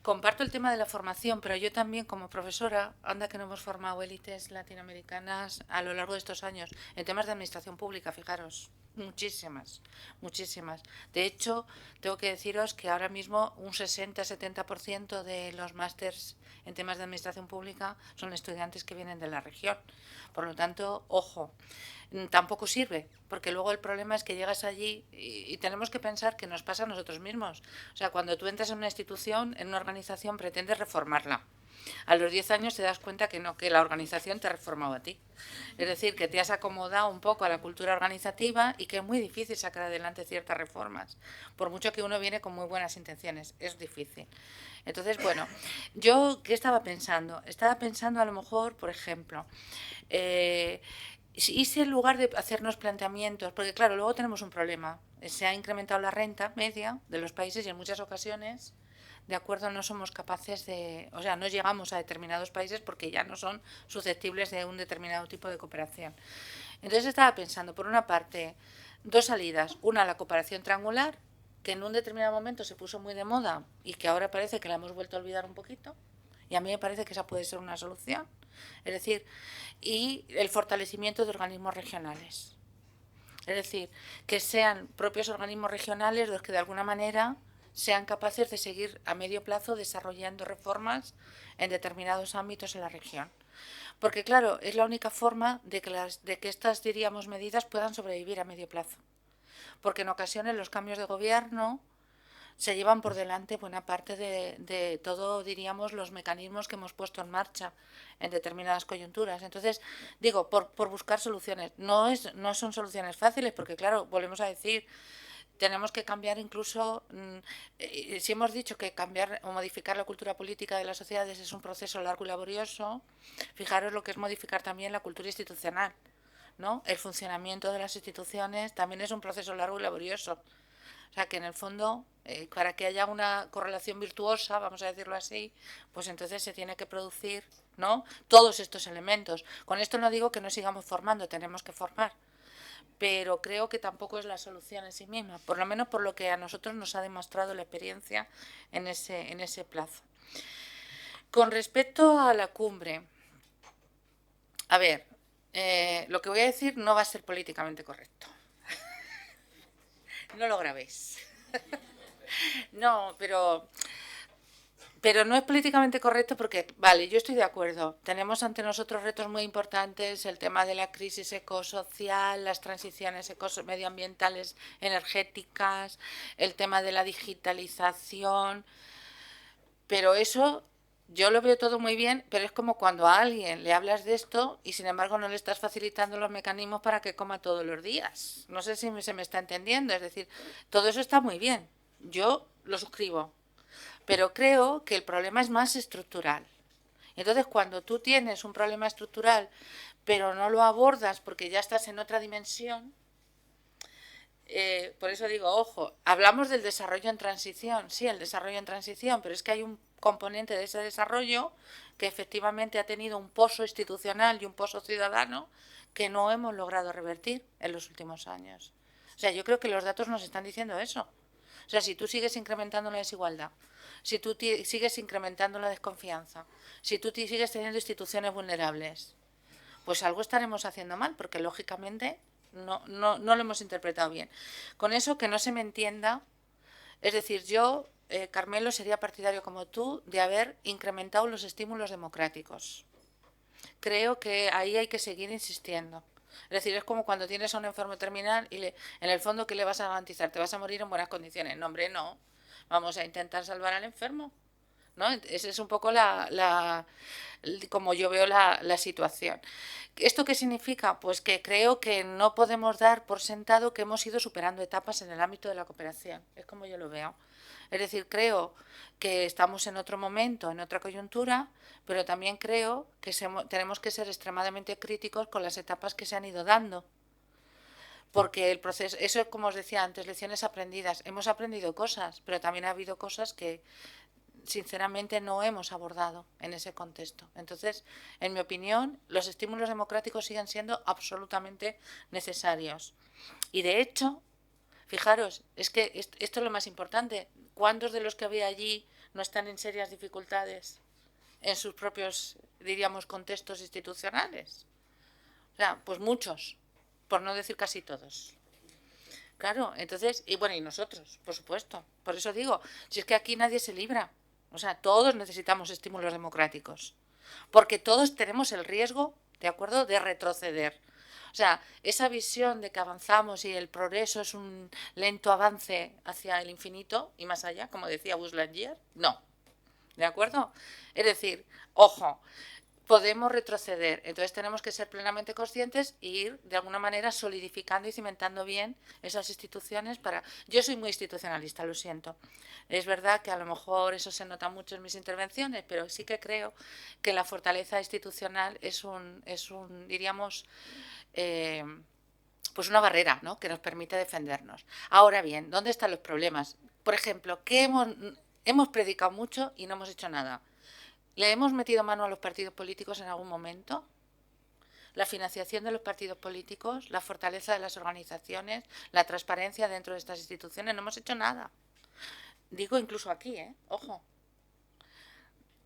comparto el tema de la formación, pero yo también como profesora, anda que no hemos formado élites latinoamericanas a lo largo de estos años en temas de administración pública, fijaros, muchísimas, muchísimas. De hecho, tengo que deciros que ahora mismo un 60-70% de los másters en temas de administración pública son estudiantes que vienen de la región. Por lo tanto, ojo, tampoco sirve, porque luego el problema es que llegas allí y tenemos que pensar que nos pasa a nosotros mismos. O sea, cuando tú entras en una institución, en una organización, pretendes reformarla. A los 10 años te das cuenta que no, que la organización te ha reformado a ti. Es decir, que te has acomodado un poco a la cultura organizativa y que es muy difícil sacar adelante ciertas reformas. Por mucho que uno viene con muy buenas intenciones, es difícil. Entonces, bueno, yo, ¿qué estaba pensando? Estaba pensando a lo mejor, por ejemplo, y si en lugar de hacernos planteamientos, porque claro, luego tenemos un problema, se ha incrementado la renta media de los países y en muchas ocasiones, de acuerdo, no somos capaces de, o sea, no llegamos a determinados países porque ya no son susceptibles de un determinado tipo de cooperación. Entonces estaba pensando, por una parte, dos salidas, una la cooperación triangular, que en un determinado momento se puso muy de moda y que ahora parece que la hemos vuelto a olvidar un poquito, y a mí me parece que esa puede ser una solución. Es decir, y el fortalecimiento de organismos regionales. Es decir, que sean propios organismos regionales los que de alguna manera sean capaces de seguir a medio plazo desarrollando reformas en determinados ámbitos en la región. Porque claro, es la única forma de que estas, diríamos, medidas puedan sobrevivir a medio plazo. Porque en ocasiones los cambios de gobierno se llevan por delante buena parte de todo, diríamos, los mecanismos que hemos puesto en marcha en determinadas coyunturas. Entonces, digo, por buscar soluciones. No son soluciones fáciles, porque claro, volvemos a decir, tenemos que cambiar incluso, si hemos dicho que cambiar o modificar la cultura política de las sociedades es un proceso largo y laborioso, fijaros lo que es modificar también la cultura institucional, ¿no? El funcionamiento de las instituciones también es un proceso largo y laborioso. O sea, que en el fondo, para que haya una correlación virtuosa, vamos a decirlo así, pues entonces se tiene que producir, ¿no?, todos estos elementos. Con esto no digo que no sigamos formando, tenemos que formar, pero creo que tampoco es la solución en sí misma, por lo menos por lo que a nosotros nos ha demostrado la experiencia en ese plazo. Con respecto a la cumbre, a ver, lo que voy a decir no va a ser políticamente correcto. No lo grabéis. No, pero no es políticamente correcto porque, vale, yo estoy de acuerdo. Tenemos ante nosotros retos muy importantes, el tema de la crisis ecosocial, las transiciones medioambientales, energéticas, el tema de la digitalización. Pero eso yo lo veo todo muy bien, pero es como cuando a alguien le hablas de esto y sin embargo no le estás facilitando los mecanismos para que coma todos los días. No sé si se me está entendiendo. Es decir, todo eso está muy bien. Yo lo suscribo. Pero creo que el problema es más estructural. Entonces, cuando tú tienes un problema estructural, pero no lo abordas porque ya estás en otra dimensión, por eso digo, ojo, hablamos del desarrollo en transición, sí, el desarrollo en transición, pero es que hay un componente de ese desarrollo que efectivamente ha tenido un pozo institucional y un pozo ciudadano que no hemos logrado revertir en los últimos años. O sea, yo creo que los datos nos están diciendo eso. O sea, si tú sigues incrementando la desigualdad, si tú sigues incrementando la desconfianza, si tú sigues teniendo instituciones vulnerables, pues algo estaremos haciendo mal, porque lógicamente no lo hemos interpretado bien. Con eso, que no se me entienda, es decir, yo, Carmelo, sería partidario como tú de haber incrementado los estímulos democráticos. Creo que ahí hay que seguir insistiendo. Es decir, es como cuando tienes a un enfermo terminal y en el fondo, ¿qué le vas a garantizar? ¿Te vas a morir en buenas condiciones? No, hombre, no. Vamos a intentar salvar al enfermo, ¿no? Esa es un poco como yo veo la situación. ¿Esto qué significa? Pues que creo que no podemos dar por sentado que hemos ido superando etapas en el ámbito de la cooperación. Es como yo lo veo. Es decir, creo que estamos en otro momento, en otra coyuntura, pero también creo que tenemos que ser extremadamente críticos con las etapas que se han ido dando. Porque el proceso, eso es como os decía antes, lecciones aprendidas. Hemos aprendido cosas, pero también ha habido cosas que sinceramente no hemos abordado en ese contexto. Entonces, en mi opinión, los estímulos democráticos siguen siendo absolutamente necesarios. Y de hecho, fijaros, es que esto es lo más importante. ¿Cuántos de los que había allí no están en serias dificultades en sus propios, diríamos, contextos institucionales? O sea, pues muchos, por no decir casi todos. Claro, entonces, y bueno, y nosotros, por supuesto. Por eso digo, si es que aquí nadie se libra. O sea, todos necesitamos estímulos democráticos. Porque todos tenemos el riesgo, ¿de acuerdo?, de retroceder. O sea, esa visión de que avanzamos y el progreso es un lento avance hacia el infinito y más allá, como decía Buzz Lightyear, no. ¿De acuerdo? Es decir, ojo, podemos retroceder. Entonces tenemos que ser plenamente conscientes e ir de alguna manera solidificando y cimentando bien esas instituciones para... Yo soy muy institucionalista, lo siento. Es verdad que a lo mejor eso se nota mucho en mis intervenciones, pero sí que creo que la fortaleza institucional es un diríamos, pues una barrera, ¿no?, que nos permite defendernos. Ahora bien, ¿dónde están los problemas? Por ejemplo, ¿qué hemos predicado mucho y no hemos hecho nada? ¿Le hemos metido mano a los partidos políticos en algún momento? La financiación de los partidos políticos, la fortaleza de las organizaciones, la transparencia dentro de estas instituciones, no hemos hecho nada. Digo incluso aquí, ojo.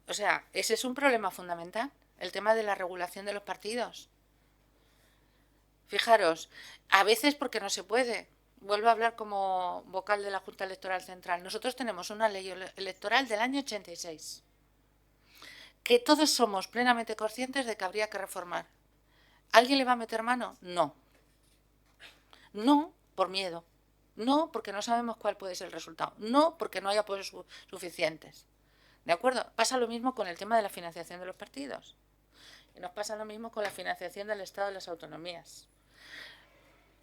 O sea, ese es un problema fundamental, el tema de la regulación de los partidos. Fijaros, a veces porque no se puede. Vuelvo a hablar como vocal de la Junta Electoral Central. Nosotros tenemos una ley electoral del año 86, que todos somos plenamente conscientes de que habría que reformar. ¿Alguien le va a meter mano? No. No por miedo. No porque no sabemos cuál puede ser el resultado. No porque no hay apoyos suficientes. ¿De acuerdo? Pasa lo mismo con el tema de la financiación de los partidos. Y nos pasa lo mismo con la financiación del Estado y las autonomías.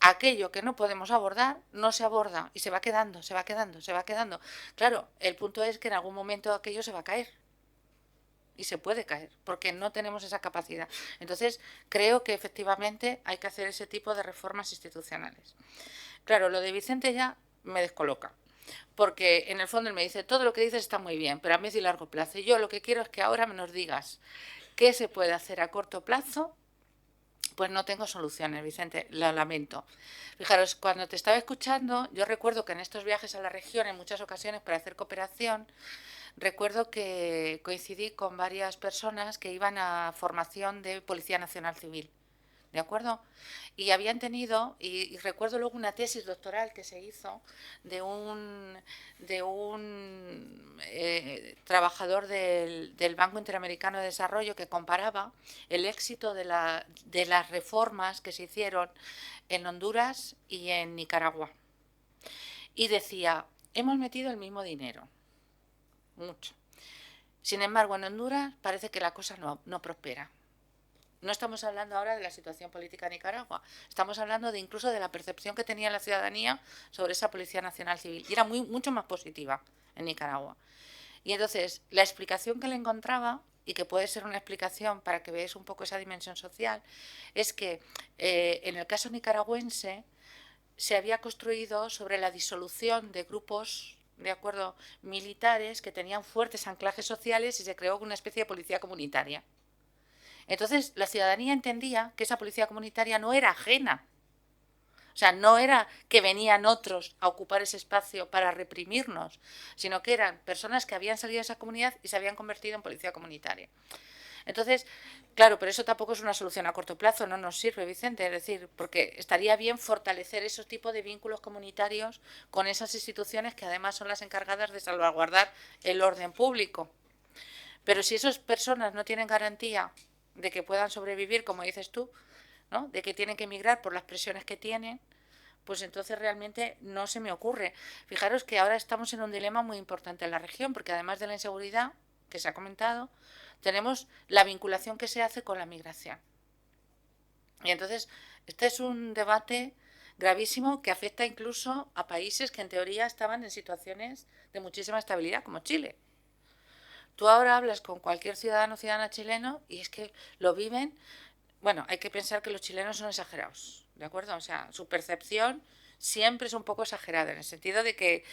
Aquello que no podemos abordar, no se aborda y se va quedando, se va quedando, se va quedando. Claro, el punto es que en algún momento aquello se va a caer. Y se puede caer, porque no tenemos esa capacidad. Entonces, creo que efectivamente hay que hacer ese tipo de reformas institucionales. Claro, lo de Vicente ya me descoloca, porque en el fondo él me dice, todo lo que dices está muy bien, pero a medio y largo plazo. Y yo lo que quiero es que ahora me nos digas qué se puede hacer a corto plazo. Pues no tengo soluciones, Vicente, lo lamento. Fijaros, cuando te estaba escuchando, yo recuerdo que en estos viajes a la región, en muchas ocasiones para hacer cooperación, recuerdo que coincidí con varias personas que iban a formación de Policía Nacional Civil, ¿de acuerdo? Y habían tenido, y recuerdo luego una tesis doctoral que se hizo de un trabajador del Banco Interamericano de Desarrollo que comparaba el éxito de las reformas que se hicieron en Honduras y en Nicaragua. Y decía, hemos metido el mismo dinero, mucho. Sin embargo, en Honduras parece que la cosa no prospera. No estamos hablando ahora de la situación política en Nicaragua, estamos hablando incluso de la percepción que tenía la ciudadanía sobre esa Policía Nacional Civil. Y era mucho más positiva en Nicaragua. Y entonces, la explicación que le encontraba, y que puede ser una explicación para que veáis un poco esa dimensión social, es que en el caso nicaragüense se había construido sobre la disolución de grupos, de acuerdo, militares que tenían fuertes anclajes sociales y se creó una especie de policía comunitaria. Entonces, la ciudadanía entendía que esa policía comunitaria no era ajena. O sea, no era que venían otros a ocupar ese espacio para reprimirnos, sino que eran personas que habían salido de esa comunidad y se habían convertido en policía comunitaria. Entonces, claro, pero eso tampoco es una solución a corto plazo, no nos sirve, Vicente, es decir, porque estaría bien fortalecer esos tipos de vínculos comunitarios con esas instituciones que además son las encargadas de salvaguardar el orden público. Pero si esas personas no tienen garantía de que puedan sobrevivir, como dices tú, ¿no?, de que tienen que emigrar por las presiones que tienen, pues entonces realmente no se me ocurre. Fijaros que ahora estamos en un dilema muy importante en la región, porque además de la inseguridad, que se ha comentado, tenemos la vinculación que se hace con la migración. Y entonces, este es un debate gravísimo que afecta incluso a países que en teoría estaban en situaciones de muchísima estabilidad, como Chile. Tú ahora hablas con cualquier ciudadano o ciudadana chileno y es que lo viven. Bueno, hay que pensar que los chilenos son exagerados, ¿de acuerdo? O sea, su percepción siempre es un poco exagerada, en el sentido de que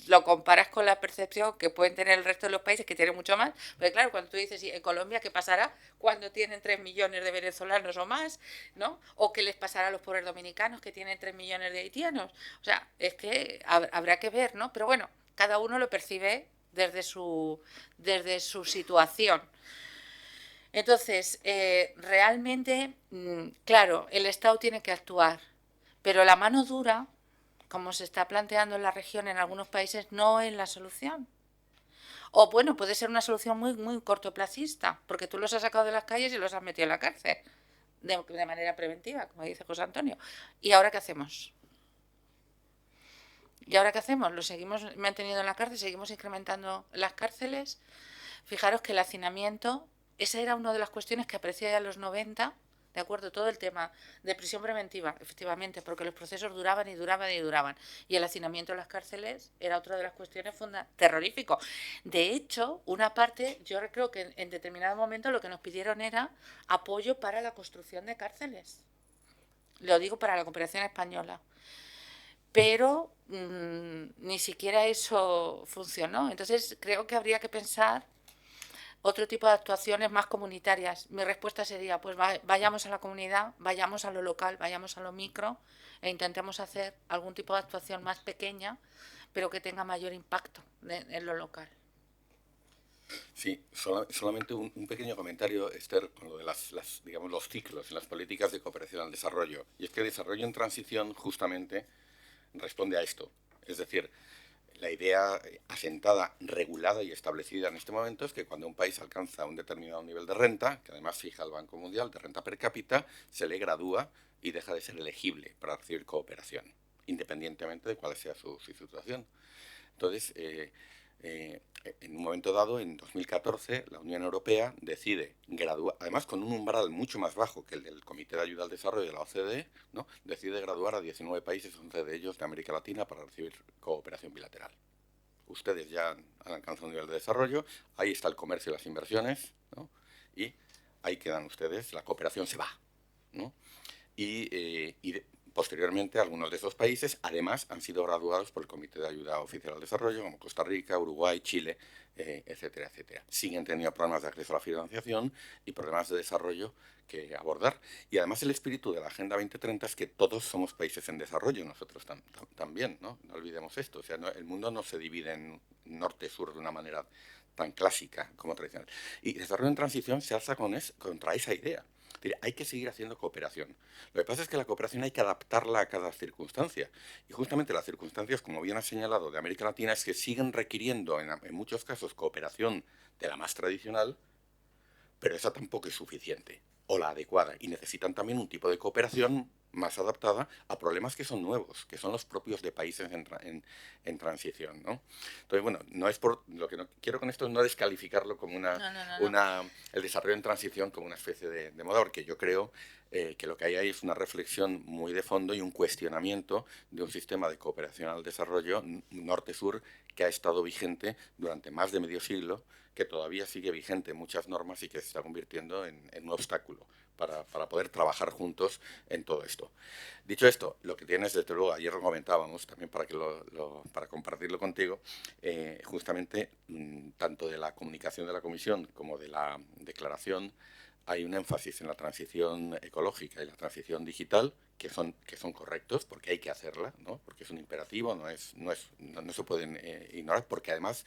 lo comparas con la percepción que pueden tener el resto de los países, que tienen mucho más. Porque claro, cuando tú dices, ¿en Colombia qué pasará cuando tienen 3 millones de venezolanos o más? ¿No? O qué les pasará a los pobres dominicanos que tienen 3 millones de haitianos. O sea, es que habrá que ver, ¿no? Pero bueno, cada uno lo percibe desde su situación. Entonces, realmente, claro, el Estado tiene que actuar, pero la mano dura, como se está planteando en la región en algunos países, no es la solución. O bueno, puede ser una solución muy cortoplacista, porque tú los has sacado de las calles y los has metido en la cárcel, de manera preventiva, como dice José Antonio. ¿Y ahora qué hacemos? ¿Y ahora qué hacemos? ¿Lo seguimos manteniendo en la cárcel? ¿Seguimos incrementando las cárceles? Fijaros que el hacinamiento, esa era una de las cuestiones que aprecié ya en los 90, ¿de acuerdo? Todo el tema de prisión preventiva, efectivamente, porque los procesos duraban y duraban y duraban. Y el hacinamiento en las cárceles era otra de las cuestiones terrorífico. De hecho, una parte, yo creo que en determinado momento lo que nos pidieron era apoyo para la construcción de cárceles. Lo digo para la cooperación española. Pero ni siquiera eso funcionó. Entonces creo que habría que pensar otro tipo de actuaciones más comunitarias. Mi respuesta sería, pues vayamos a la comunidad, vayamos a lo local, vayamos a lo micro e intentemos hacer algún tipo de actuación más pequeña, pero que tenga mayor impacto en lo local. Sí, solamente un pequeño comentario, Esther, con lo de digamos, los ciclos en las políticas de cooperación al desarrollo. Y es que el desarrollo en transición justamente responde a esto. Es decir, la idea asentada, regulada y establecida en este momento es que cuando un país alcanza un determinado nivel de renta, que además fija el Banco Mundial de renta per cápita, se le gradúa y deja de ser elegible para recibir cooperación, independientemente de cuál sea su situación. Entonces, en un momento dado, en 2014, la Unión Europea decide graduar, además con un umbral mucho más bajo que el del Comité de Ayuda al Desarrollo de la OCDE, ¿no? Decide graduar a 19 países, 11 de ellos de América Latina, para recibir cooperación bilateral. Ustedes ya han alcanzado un nivel de desarrollo, ahí está el comercio y las inversiones, ¿no? Y ahí quedan ustedes, la cooperación se va, ¿no? Posteriormente, algunos de esos países, además, han sido graduados por el Comité de Ayuda Oficial al Desarrollo, como Costa Rica, Uruguay, Chile, etcétera, etcétera. Siguen teniendo problemas de acceso a la financiación y problemas de desarrollo que abordar. Y además el espíritu de la Agenda 2030 es que todos somos países en desarrollo, nosotros también, ¿no? No olvidemos esto. O sea, el mundo no se divide en norte-sur de una manera tan clásica como tradicional. Y desarrollo en transición se alza contra esa idea. Hay que seguir haciendo cooperación. Lo que pasa es que la cooperación hay que adaptarla a cada circunstancia. Y justamente las circunstancias, como bien ha señalado, de América Latina, es que siguen requiriendo, en muchos casos, cooperación de la más tradicional, pero esa tampoco es suficiente o la adecuada. Y necesitan también un tipo de cooperación más adaptada a problemas que son nuevos, que son los propios de países en transición, ¿no? Entonces, bueno, no es por lo que quiero con esto es no descalificarlo como el desarrollo en transición como una especie de moda, porque yo creo que lo que hay ahí es una reflexión muy de fondo y un cuestionamiento de un sistema de cooperación al desarrollo norte-sur que ha estado vigente durante más de medio siglo, que todavía sigue vigente en muchas normas y que se está convirtiendo en un obstáculo para poder trabajar juntos en todo esto. Dicho esto, lo que tienes, desde luego, ayer lo comentábamos, también para compartirlo contigo, justamente tanto de la comunicación de la Comisión como de la declaración, hay un énfasis en la transición ecológica y la transición digital que son correctos, porque hay que hacerla, ¿no? Porque es un imperativo, no se pueden ignorar, porque además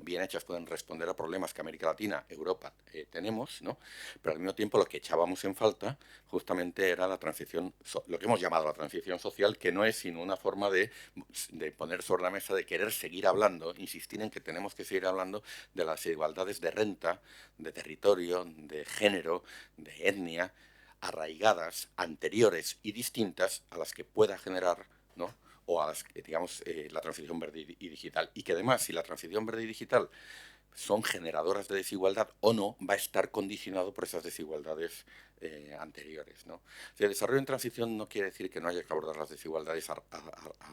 bien hechas, pueden responder a problemas que América Latina, Europa tenemos, ¿no? Pero al mismo tiempo lo que echábamos en falta justamente era la transición, lo que hemos llamado la transición social, que no es sino una forma de poner sobre la mesa, de querer seguir hablando, insistir en que tenemos que seguir hablando de las desigualdades de renta, de territorio, de género, de etnia, arraigadas, anteriores y distintas a las que pueda generar, ¿no? O a las que, digamos, la transición verde y digital. Y que además, si la transición verde y digital son generadoras de desigualdad o no, va a estar condicionado por esas desigualdades anteriores, ¿no? O sea, el desarrollo en transición no quiere decir que no haya que abordar las desigualdades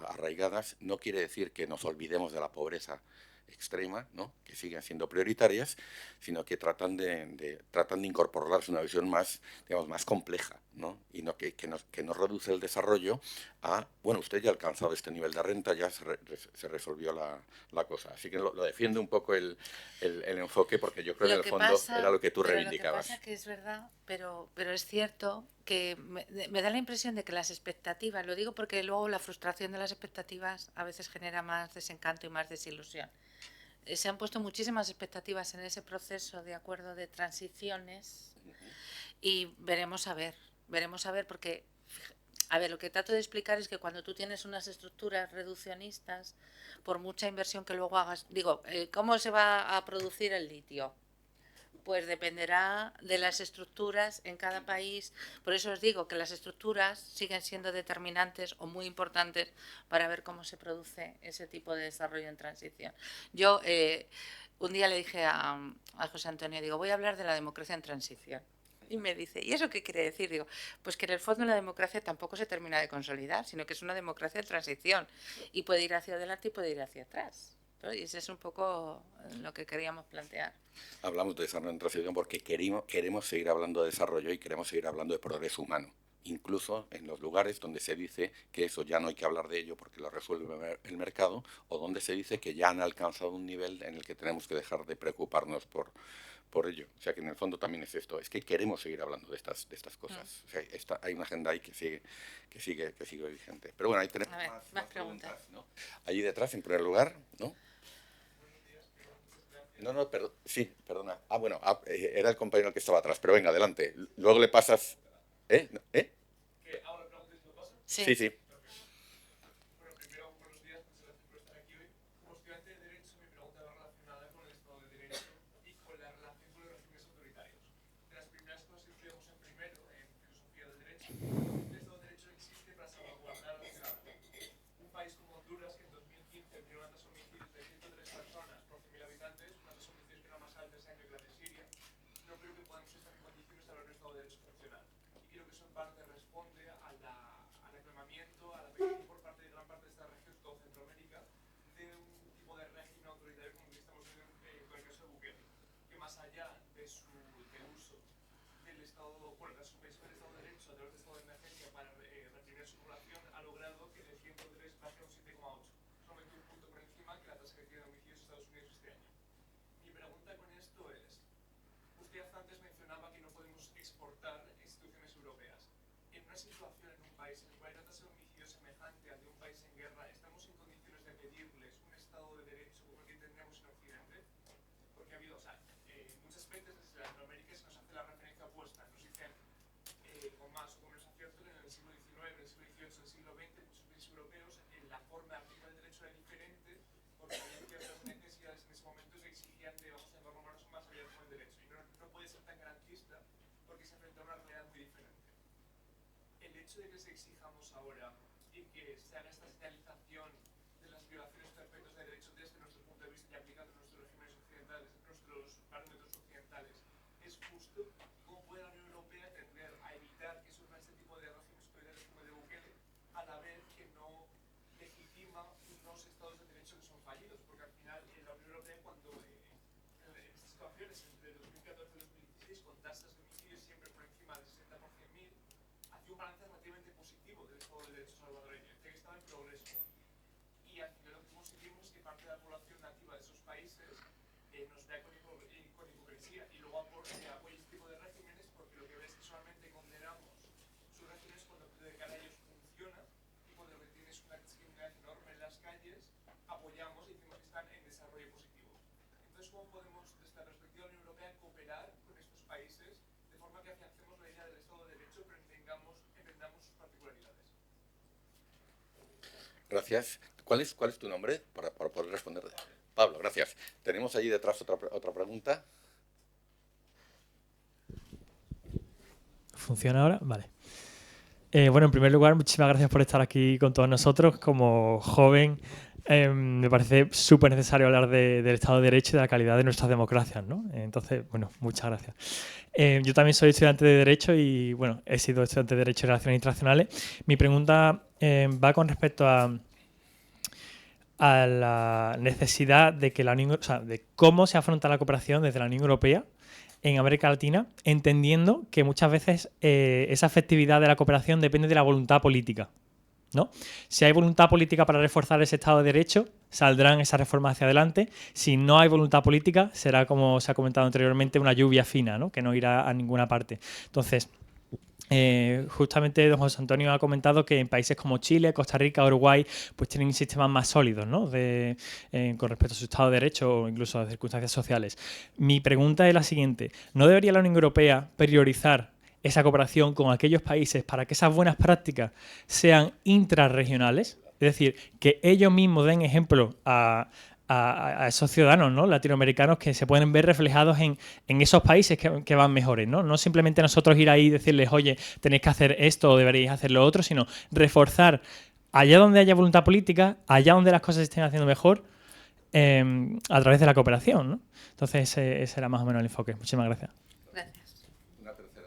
arraigadas, no quiere decir que nos olvidemos de la pobreza extrema, ¿no? Que siguen siendo prioritarias, sino que tratan de incorporarlas a una visión más, digamos, más compleja, ¿no? Y no que no reduce el desarrollo a, bueno, usted ya ha alcanzado este nivel de renta, ya se resolvió la cosa. Así que lo defiende un poco el enfoque, porque yo creo que en el fondo era lo que tú reivindicabas. Lo que pasa que es verdad, pero es cierto que me da la impresión de que las expectativas, lo digo porque luego la frustración de las expectativas a veces genera más desencanto y más desilusión. Se han puesto muchísimas expectativas en ese proceso de acuerdo de transiciones y veremos a ver porque, a ver, lo que trato de explicar es que cuando tú tienes unas estructuras reduccionistas, por mucha inversión que luego hagas, digo, ¿cómo se va a producir el litio? Pues dependerá de las estructuras en cada país. Por eso os digo que las estructuras siguen siendo determinantes o muy importantes para ver cómo se produce ese tipo de desarrollo en transición. Yo un día le dije a José Antonio, digo, voy a hablar de la democracia en transición. Y me dice, ¿y eso qué quiere decir? Digo, pues que en el fondo la democracia tampoco se termina de consolidar, sino que es una democracia de transición y puede ir hacia adelante y puede ir hacia atrás. Y ese es un poco lo que queríamos plantear. Hablamos de desarrollo en transición porque queremos seguir hablando de desarrollo y queremos seguir hablando de progreso humano, incluso en los lugares donde se dice que eso ya no hay que hablar de ello porque lo resuelve el mercado, o donde se dice que ya han alcanzado un nivel en el que tenemos que dejar de preocuparnos por ello. O sea, que en el fondo también es esto, es que queremos seguir hablando de estas cosas. O sea, hay una agenda ahí que sigue vigente. Pero bueno, ahí tenemos más preguntas, ¿no? Allí detrás, en primer lugar, ¿no? No, perdón, sí, perdona. Bueno, era el compañero que estaba atrás, pero venga, adelante. Luego le pasas... ¿Eh? ¿Eh? ¿Que ahora preguntes y lo pasas? Sí, sí. Bueno, primero, buenos días, muchas gracias por estar aquí hoy. Como estudiante de Derecho, mi pregunta va relacionada con el Estado de Derecho y con la relación con los regímenes autoritarios. De las primeras cosas que estudiamos en primero, en Filosofía del Derecho, el Estado de Derecho existe para salvaguardar a la ciudadanía. Un país como Honduras, que en 2015 tiene una tasa de homicidios de 103 personas por 100.000 habitantes, una tasa de homicidios que era más alta ese año que la de Siria, no creo que podamos estar en condiciones de hablar de un Estado de Derecho funcional. Y creo que eso en parte responde al aclamamiento, a la petición por parte de gran parte de esta región, todo Centroamérica, de un tipo de régimen autoritario como el que estamos viendo con el caso de Bukele, que más allá del uso del Estado, bueno, de la suspensión del Estado de Derecho a través del estado de emergencia para reprimir su población, ha logrado que de 103 baje a un 7,8, solamente un punto por encima que la tasa que tiene de homicidios en Estados Unidos este año. Mi pregunta con esto es, usted antes mencionaba que no podemos exportar instituciones europeas. En una situación en un país en el cual hay una tasa de homicidio semejante al de un país en guerra, ¿estamos en condiciones de pedirles un Estado de Derecho como el que tendríamos en Occidente? Porque ha habido, en muchas veces desde Latinoamérica se nos hace la referencia opuesta. Nos dicen, con más o con menos acierto, en el siglo XIX, en el siglo XVIII, en el siglo XX, muchos países europeos, la forma de aplicar el derecho era diferente porque había ciertas necesidades en ese momento que exigían de, vamos a llamarlo más allá del derecho. Y no puede ser tan garantista porque se enfrenta a una realidad muy diferente. El hecho de que se exijamos ahora y que se haga esta señalización de las violaciones perfectas de derechos desde nuestro punto de vista y aplicando nuestros regímenes occidentales, nuestros parámetros occidentales, es justo. ¿Cómo puede la Unión Europea tender a evitar que surjan este tipo de regímenes autoritarios como el de Bukele, a la vez que no legitima unos estados de derecho que son fallidos? Porque al final la Unión Europea, cuando en estas situaciones entre 2014 y 2016, con tasas de homicidios siempre por encima del 60 por 100.000, hacía un balance relativamente positivo del Estado de Derecho salvadoreño, que estaba en progreso. Y al final lo que conseguimos es que parte de la población nativa de esos países nos vea con hipocresía y luego apoya este tipo de regímenes, porque lo que ves es que solamente condenamos sus regímenes cuando de cara a ellos funciona y cuando lo que tienes una discriminación enorme en las calles, apoyamos y decimos que están en desarrollo positivo. Entonces, ¿cómo podemos, desde la perspectiva de la Unión Europea, cooperar con estos países de forma que afiancemos la idea del Estado de Derecho, pero entendamos sus particularidades? Gracias. ¿Cuál es tu nombre para poder responder? Pablo, gracias. Tenemos allí detrás otra pregunta. ¿Funciona ahora? Vale. Bueno, en primer lugar, muchísimas gracias por estar aquí con todos nosotros. Como joven, me parece súper necesario hablar del Estado de Derecho y de la calidad de nuestras democracias, ¿no? Entonces, bueno, muchas gracias. Yo también soy estudiante de Derecho y, bueno, he sido estudiante de Derecho y Relaciones Internacionales. Mi pregunta va con respecto a la necesidad de que de cómo se afronta la cooperación desde la Unión Europea en América Latina, entendiendo que muchas veces esa efectividad de la cooperación depende de la voluntad política, ¿no? Si hay voluntad política para reforzar ese Estado de Derecho, saldrán esas reformas hacia adelante. Si no hay voluntad política, será, como se ha comentado anteriormente, una lluvia fina, ¿no? Que no irá a ninguna parte. Entonces, justamente don José Antonio ha comentado que en países como Chile, Costa Rica, Uruguay, pues tienen sistemas más sólidos, ¿no? Con respecto a su Estado de Derecho o incluso a las circunstancias sociales. Mi pregunta es la siguiente: ¿no debería la Unión Europea priorizar esa cooperación con aquellos países para que esas buenas prácticas sean intrarregionales? Es decir, que ellos mismos den ejemplo a esos ciudadanos, ¿no?, latinoamericanos, que se pueden ver reflejados en esos países que van mejores, ¿no? No simplemente nosotros ir ahí y decirles, oye, tenéis que hacer esto o deberíais hacer lo otro, sino reforzar allá donde haya voluntad política, allá donde las cosas se estén haciendo mejor, a través de la cooperación, ¿no? Entonces ese era más o menos el enfoque. Muchísimas gracias. Gracias. Una tercera.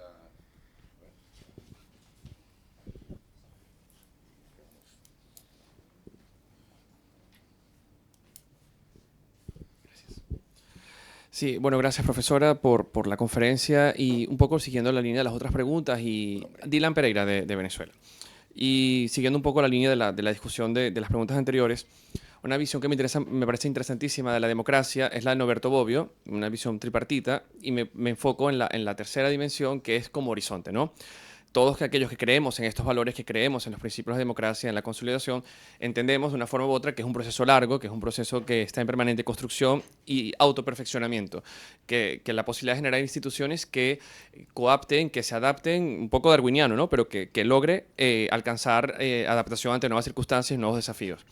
Sí, bueno, gracias profesora por la conferencia y un poco siguiendo la línea de las otras preguntas. Y Dylan Pereira de Venezuela. Y siguiendo un poco la línea de la discusión de las preguntas anteriores, una visión que me parece interesantísima de la democracia es la de Norberto Bobbio, una visión tripartita, y me enfoco en la tercera dimensión, que es como horizonte, ¿no? todos aquellos que creemos en estos valores, que creemos en los principios de democracia, en la consolidación, entendemos de una forma u otra que es un proceso largo, que es un proceso que está en permanente construcción y autoperfeccionamiento, que la posibilidad de generar instituciones que coapten, que se adapten, un poco darwiniano, ¿no? Pero que logre alcanzar adaptación ante nuevas circunstancias y nuevos desafíos.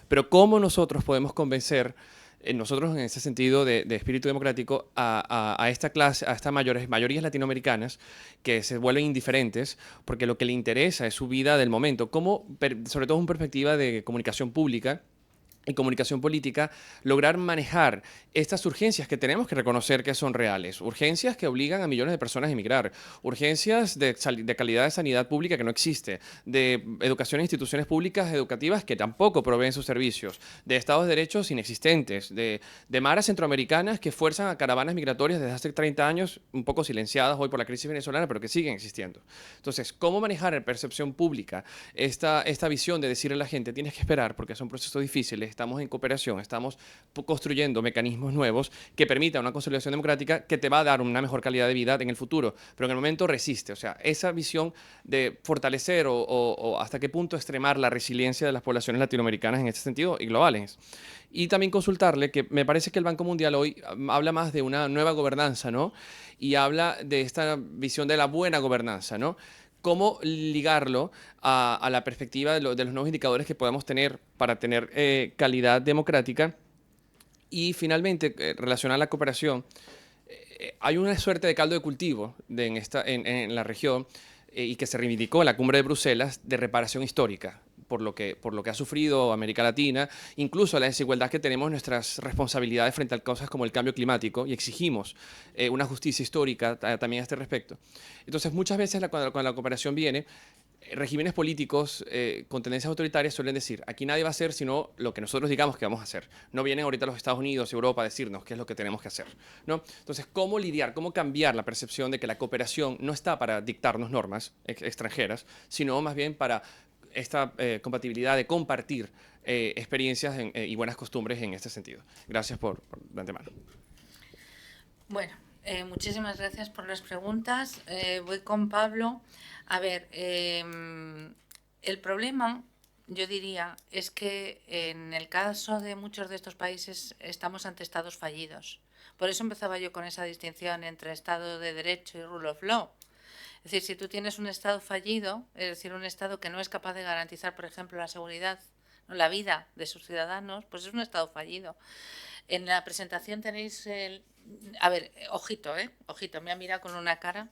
Pero ¿cómo nosotros podemos convencer, nosotros en ese sentido de espíritu democrático, a esta clase, a estas mayorías latinoamericanas que se vuelven indiferentes porque lo que le interesa es su vida del momento? ¿Cómo, sobre todo en perspectiva de comunicación pública y comunicación política, lograr manejar estas urgencias que tenemos que reconocer que son reales? Urgencias que obligan a millones de personas a emigrar, urgencias de calidad de sanidad pública que no existe, de educación en instituciones públicas educativas que tampoco proveen sus servicios, de estados de derechos inexistentes, de maras centroamericanas que fuerzan a caravanas migratorias desde hace 30 años, un poco silenciadas hoy por la crisis venezolana, pero que siguen existiendo. Entonces, ¿cómo manejar en percepción pública esta visión de decirle a la gente, tienes que esperar porque son procesos difíciles, estamos en cooperación, estamos construyendo mecanismos nuevos que permitan una consolidación democrática que te va a dar una mejor calidad de vida en el futuro, pero en el momento resiste? O sea, esa visión de fortalecer o hasta qué punto extremar la resiliencia de las poblaciones latinoamericanas en este sentido y globales. Y también consultarle que me parece que el Banco Mundial hoy habla más de una nueva gobernanza, ¿no? Y habla de esta visión de la buena gobernanza, ¿no? ¿Cómo ligarlo a la perspectiva de los nuevos indicadores que podamos tener para tener calidad democrática? Y finalmente, relacionar la cooperación. Hay una suerte de caldo de cultivo en la región y que se reivindicó en la cumbre de Bruselas de reparación histórica por lo que ha sufrido América Latina, incluso la desigualdad que tenemos, nuestras responsabilidades frente a cosas como el cambio climático, y exigimos una justicia histórica también a este respecto. Entonces, muchas veces cuando la cooperación viene, regímenes políticos con tendencias autoritarias suelen decir, aquí nadie va a hacer sino lo que nosotros digamos que vamos a hacer. No vienen ahorita los Estados Unidos y Europa a decirnos qué es lo que tenemos que hacer, ¿no? Entonces, ¿cómo lidiar, cómo cambiar la percepción de que la cooperación no está para dictarnos normas extranjeras, sino más bien para esta compatibilidad de compartir experiencias y buenas costumbres en este sentido? Gracias por de antemano. Bueno, muchísimas gracias por las preguntas. Voy con Pablo. A ver, el problema, yo diría, es que en el caso de muchos de estos países estamos ante estados fallidos. Por eso empezaba yo con esa distinción entre Estado de Derecho y Rule of Law. Es decir, si tú tienes un Estado fallido, es decir, un Estado que no es capaz de garantizar, por ejemplo, la seguridad, ¿no?, la vida de sus ciudadanos, pues es un Estado fallido. En la presentación tenéis el... A ver, ojito, ojito, me ha mirado con una cara.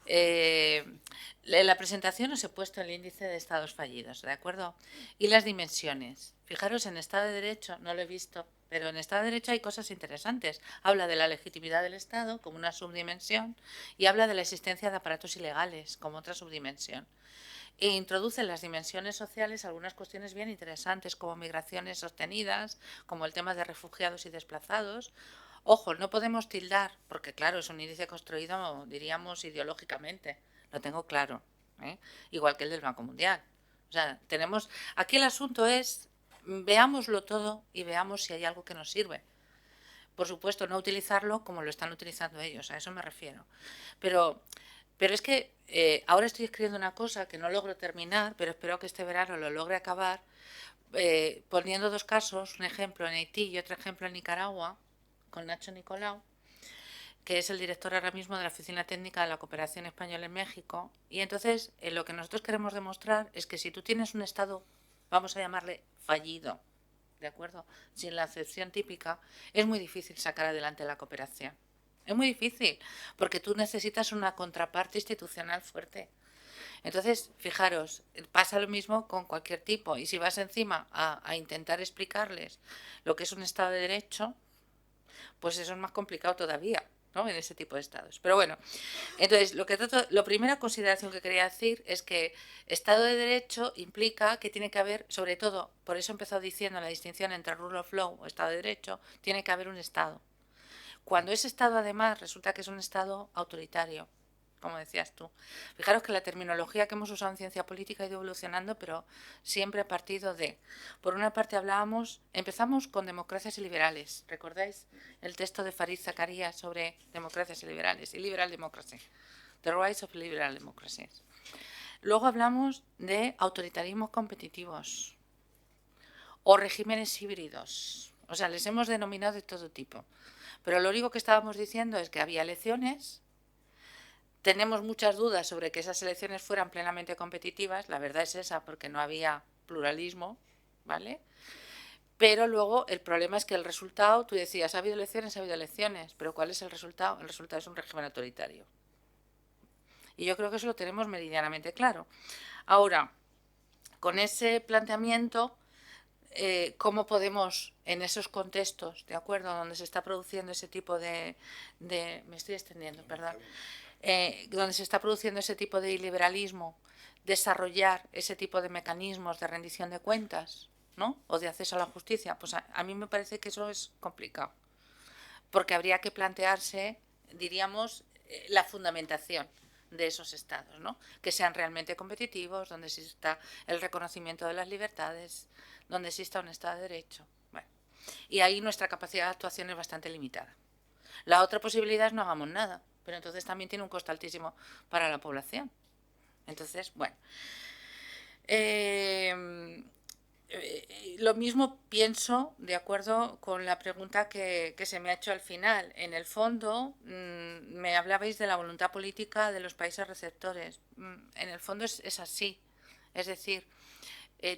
En la presentación os he puesto el índice de estados fallidos, ¿de acuerdo? Y las dimensiones. Fijaros, en Estado de Derecho, no lo he visto, pero en Estado de Derecho hay cosas interesantes. Habla de la legitimidad del Estado como una subdimensión y habla de la existencia de aparatos ilegales como otra subdimensión. E introduce en las dimensiones sociales algunas cuestiones bien interesantes como migraciones sostenidas, como el tema de refugiados y desplazados. Ojo, no podemos tildar, porque claro, es un índice construido, diríamos, ideológicamente, lo tengo claro, igual que el del Banco Mundial. O sea, tenemos, aquí el asunto es, veámoslo todo y veamos si hay algo que nos sirve. Por supuesto, no utilizarlo como lo están utilizando ellos, a eso me refiero. Pero es que ahora estoy escribiendo una cosa que no logro terminar, pero espero que este verano lo logre acabar, poniendo dos casos, un ejemplo en Haití y otro ejemplo en Nicaragua, con Nacho Nicolau, que es el director ahora mismo de la Oficina Técnica de la Cooperación Española en México. Y entonces lo que nosotros queremos demostrar es que si tú tienes un Estado, vamos a llamarle fallido, ¿de acuerdo?, sin la acepción típica, es muy difícil sacar adelante la cooperación. Es muy difícil, porque tú necesitas una contraparte institucional fuerte. Entonces, fijaros, pasa lo mismo con cualquier tipo. Y si vas encima a intentar explicarles lo que es un Estado de Derecho, pues eso es más complicado todavía, ¿no?, en ese tipo de estados. Pero bueno, entonces, la primera consideración que quería decir es que Estado de Derecho implica que tiene que haber, sobre todo, por eso he empezado diciendo la distinción entre Rule of Law o Estado de Derecho, tiene que haber un Estado. Cuando ese Estado, además, resulta que es un Estado autoritario, como decías tú. Fijaros que la terminología que hemos usado en ciencia política ha ido evolucionando, pero siempre a partir de... Por una parte empezamos con democracias y liberales. ¿Recordáis el texto de Farid Zakaria sobre democracias y liberales? Y liberal democracy. The Rise of Liberal Democracies. Luego hablamos de autoritarismos competitivos o regímenes híbridos. O sea, les hemos denominado de todo tipo. Pero lo único que estábamos diciendo es que había elecciones. Tenemos muchas dudas sobre que esas elecciones fueran plenamente competitivas. La verdad es esa, porque no había pluralismo, ¿vale? Pero luego el problema es que el resultado, tú decías, ha habido elecciones, pero ¿cuál es el resultado? El resultado es un régimen autoritario. Y yo creo que eso lo tenemos meridianamente claro. Ahora, con ese planteamiento, ¿cómo podemos, en esos contextos, de acuerdo, donde se está produciendo ese tipo de me estoy extendiendo, perdón, donde se está produciendo ese tipo de liberalismo, desarrollar ese tipo de mecanismos de rendición de cuentas, ¿no? O de acceso a la justicia? Pues a mí me parece que eso es complicado, porque habría que plantearse, diríamos, la fundamentación de esos estados, ¿no? Que sean realmente competitivos, donde exista el reconocimiento de las libertades, donde exista un Estado de Derecho. Bueno, y ahí nuestra capacidad de actuación es bastante limitada. La otra posibilidad es no hagamos nada, pero entonces también tiene un coste altísimo para la población. Entonces, bueno. Lo mismo pienso, de acuerdo con la pregunta que se me ha hecho al final. En el fondo, me hablabais de la voluntad política de los países receptores. En el fondo es así. Es decir,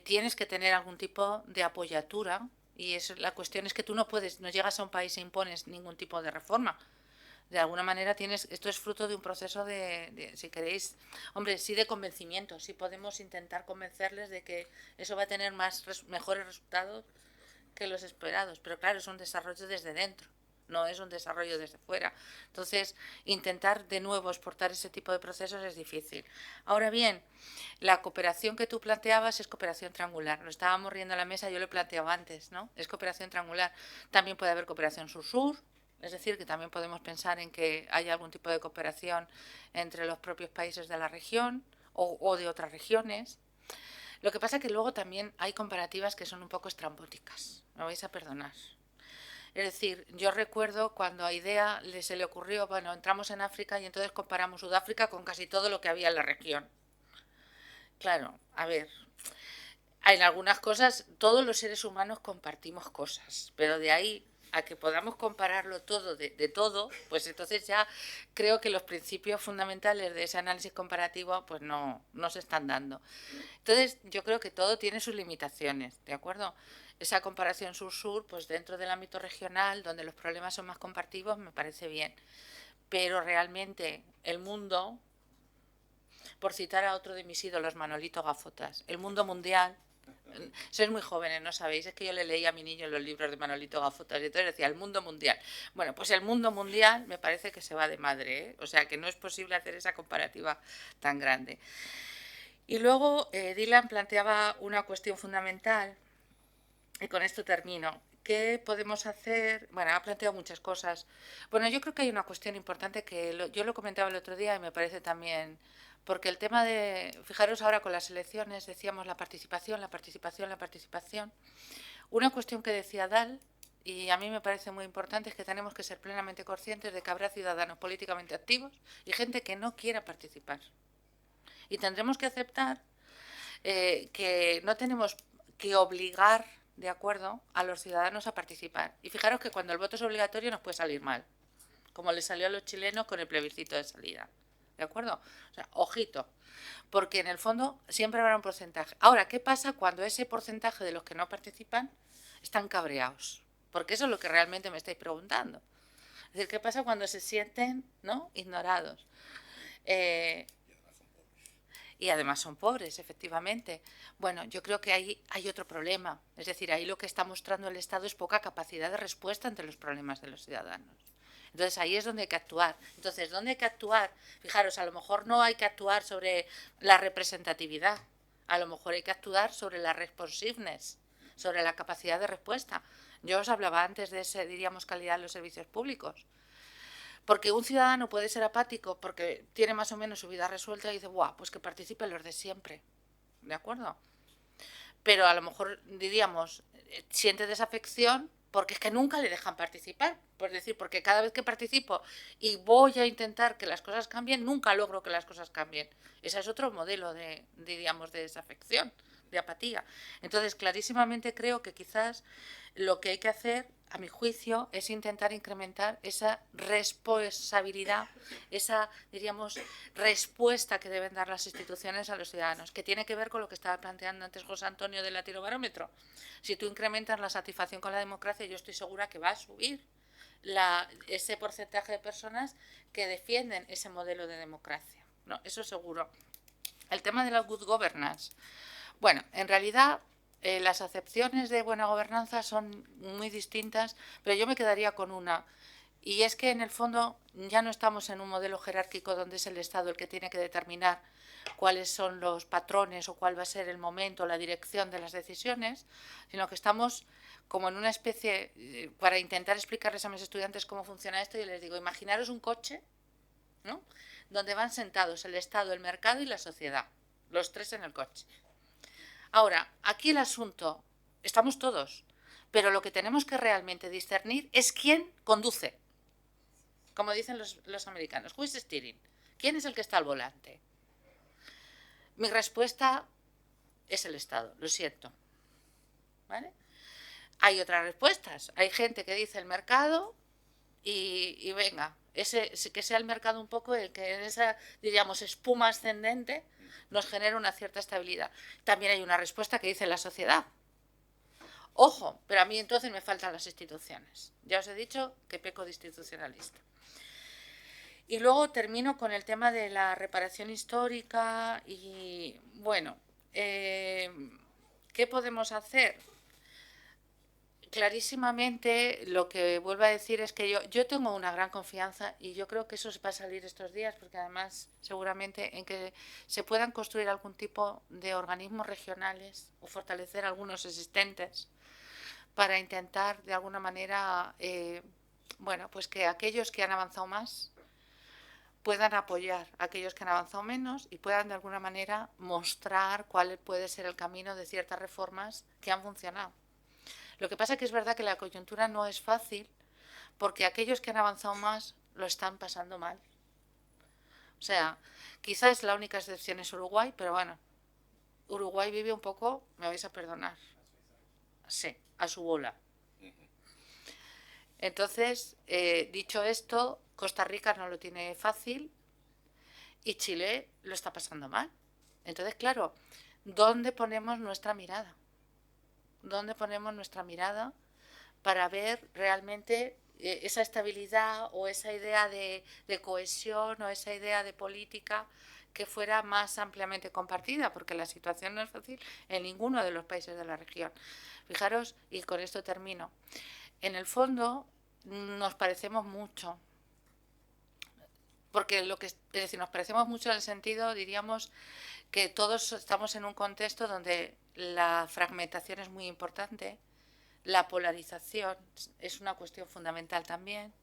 tienes que tener algún tipo de apoyatura, y la cuestión es que tú no llegas a un país e impones ningún tipo de reforma. De alguna manera esto es fruto de un proceso si queréis, hombre, sí, de convencimiento. Sí podemos intentar convencerles de que eso va a tener mejores resultados que los esperados, pero claro, es un desarrollo desde dentro, no es un desarrollo desde fuera. Entonces, intentar de nuevo exportar ese tipo de procesos es difícil. Ahora bien, la cooperación que tú planteabas es cooperación triangular. Lo estábamos riendo a la mesa, yo lo he planteado antes, ¿no? Es cooperación triangular. También puede haber cooperación sur-sur. Es decir, que también podemos pensar en que haya algún tipo de cooperación entre los propios países de la región o de otras regiones. Lo que pasa es que luego también hay comparativas que son un poco estrambóticas, me vais a perdonar. Es decir, yo recuerdo cuando a IDEA se le ocurrió, bueno, entramos en África y entonces comparamos Sudáfrica con casi todo lo que había en la región. Claro, a ver, en algunas cosas todos los seres humanos compartimos cosas, pero de ahí a que podamos compararlo todo de todo, pues entonces ya creo que los principios fundamentales de ese análisis comparativo pues no se están dando. Entonces yo creo que todo tiene sus limitaciones, ¿de acuerdo? Esa comparación sur-sur, pues dentro del ámbito regional, donde los problemas son más compartidos, me parece bien. Pero realmente el mundo, por citar a otro de mis ídolos, Manolito Gafotas, el mundo mundial. Sois muy jóvenes, no sabéis, es que yo le leía a mi niño los libros de Manolito Gafotas y entonces decía el mundo mundial. Bueno, pues el mundo mundial me parece que se va de madre, ¿eh? O sea que no es posible hacer esa comparativa tan grande. Y luego Dylan planteaba una cuestión fundamental, y con esto termino. ¿Qué podemos hacer? Bueno, ha planteado muchas cosas. Bueno, yo creo que hay una cuestión importante que yo lo comentaba el otro día y me parece también, porque el tema de, fijaros ahora con las elecciones, decíamos la participación. Una cuestión que decía Dahl, y a mí me parece muy importante, es que tenemos que ser plenamente conscientes de que habrá ciudadanos políticamente activos y gente que no quiera participar. Y tendremos que aceptar que no tenemos que obligar, de acuerdo, a los ciudadanos a participar. Y fijaros que cuando el voto es obligatorio nos puede salir mal, como le salió a los chilenos con el plebiscito de salida. ¿De acuerdo? O sea, ojito, porque en el fondo siempre habrá un porcentaje. Ahora, ¿qué pasa cuando ese porcentaje de los que no participan están cabreados? Porque eso es lo que realmente me estáis preguntando. Es decir, ¿qué pasa cuando se sienten, ¿no?, ignorados? Y además son pobres, efectivamente. Bueno, yo creo que ahí hay otro problema. Es decir, ahí lo que está mostrando el Estado es poca capacidad de respuesta ante los problemas de los ciudadanos. Entonces ahí es donde hay que actuar. Entonces, ¿dónde hay que actuar? Fijaros, a lo mejor no hay que actuar sobre la representatividad. A lo mejor hay que actuar sobre la responsiveness, sobre la capacidad de respuesta. Yo os hablaba antes de ese, diríamos, calidad de los servicios públicos. Porque un ciudadano puede ser apático porque tiene más o menos su vida resuelta y dice, ¡buah!, pues que participen los de siempre. ¿De acuerdo? Pero a lo mejor, diríamos, siente desafección porque es que nunca le dejan participar, por decir, porque cada vez que participo y voy a intentar que las cosas cambien, nunca logro que las cosas cambien. Ese es otro modelo diríamos, de desafección, de apatía. Entonces, clarísimamente creo que quizás lo que hay que hacer, a mi juicio, es intentar incrementar esa responsabilidad, esa, diríamos, respuesta que deben dar las instituciones a los ciudadanos, que tiene que ver con lo que estaba planteando antes José Antonio del latirobarómetro. Si tú incrementas la satisfacción con la democracia, yo estoy segura que va a subir ese porcentaje de personas que defienden ese modelo de democracia, ¿no? Eso seguro. El tema de la good governance. Bueno, en realidad las acepciones de buena gobernanza son muy distintas, pero yo me quedaría con una, y es que en el fondo ya no estamos en un modelo jerárquico donde es el Estado el que tiene que determinar cuáles son los patrones o cuál va a ser el momento, la dirección de las decisiones, sino que estamos como en una especie, para intentar explicarles a mis estudiantes cómo funciona esto, yo les digo, imaginaros un coche, ¿no?, donde van sentados el Estado, el mercado y la sociedad, los tres en el coche. Ahora, aquí el asunto, estamos todos, pero lo que tenemos que realmente discernir es quién conduce. Como dicen los americanos, who is steering? ¿Quién es el que está al volante? Mi respuesta es el Estado, lo siento. ¿Vale? Hay otras respuestas. Hay gente que dice el mercado y venga, que sea el mercado un poco el que en esa, diríamos, espuma ascendente nos genera una cierta estabilidad. También hay una respuesta que dice la sociedad. Ojo, pero a mí entonces me faltan las instituciones. Ya os he dicho que peco de institucionalista. Y luego termino con el tema de la reparación histórica y, bueno, ¿qué podemos hacer? Clarísimamente lo que vuelvo a decir es que yo tengo una gran confianza y yo creo que eso va a salir estos días, porque además seguramente en que se puedan construir algún tipo de organismos regionales o fortalecer algunos existentes para intentar de alguna manera, bueno, pues que aquellos que han avanzado más puedan apoyar a aquellos que han avanzado menos y puedan de alguna manera mostrar cuál puede ser el camino de ciertas reformas que han funcionado. Lo que pasa es que es verdad que la coyuntura no es fácil porque aquellos que han avanzado más lo están pasando mal. O sea, quizás la única excepción es Uruguay, pero bueno, Uruguay vive un poco, me vais a perdonar, sí, a su bola. Entonces, dicho esto, Costa Rica no lo tiene fácil y Chile lo está pasando mal. Entonces, claro, ¿dónde ponemos nuestra mirada? ¿Dónde ponemos nuestra mirada para ver realmente esa estabilidad o esa idea de cohesión o esa idea de política que fuera más ampliamente compartida? Porque la situación no es fácil en ninguno de los países de la región. Fijaros, y con esto termino, en el fondo nos parecemos mucho. Porque es decir, nos parecemos mucho en el sentido, diríamos, que todos estamos en un contexto donde la fragmentación es muy importante, la polarización es una cuestión fundamental también.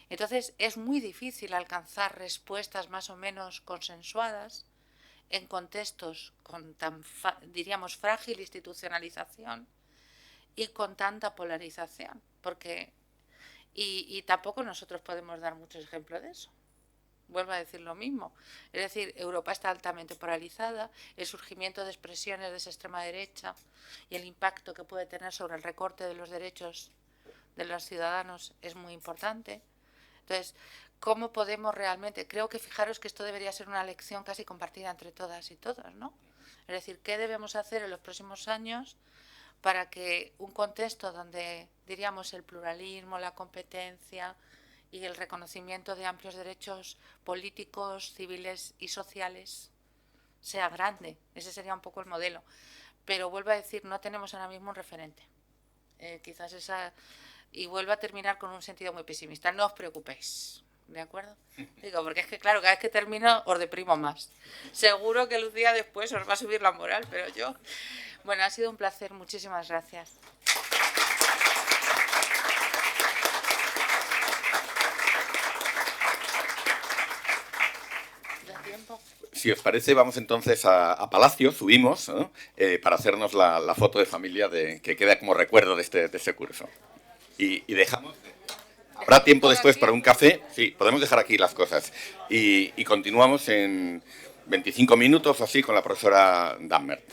Entonces es muy difícil alcanzar respuestas más o menos consensuadas en contextos con tan, diríamos, frágil institucionalización y con tanta polarización, porque y tampoco nosotros podemos dar muchos ejemplos de eso. Vuelvo a decir lo mismo. Es decir, Europa está altamente polarizada, el surgimiento de expresiones de esa extrema derecha y el impacto que puede tener sobre el recorte de los derechos de los ciudadanos es muy importante. Entonces, ¿cómo podemos realmente? Creo que fijaros que esto debería ser una lección casi compartida entre todas y todos, ¿no? Es decir, ¿qué debemos hacer en los próximos años para que un contexto donde, diríamos, el pluralismo, la competencia y el reconocimiento de amplios derechos políticos, civiles y sociales sea grande? Ese sería un poco el modelo. Pero vuelvo a decir, no tenemos ahora mismo un referente. Quizás esa... Y vuelvo a terminar con un sentido muy pesimista. No os preocupéis, ¿de acuerdo? Digo, porque es que, claro, cada vez que termino os deprimo más. Seguro que el día después os va a subir la moral, pero yo... Bueno, ha sido un placer. Muchísimas gracias. Si os parece, vamos entonces a Palacio, subimos, ¿no? Para hacernos la foto de familia que queda como recuerdo de este curso. y dejamos... Habrá tiempo después para un café. Sí, podemos dejar aquí las cosas. Y continuamos en 25 minutos o así con la profesora Dammert.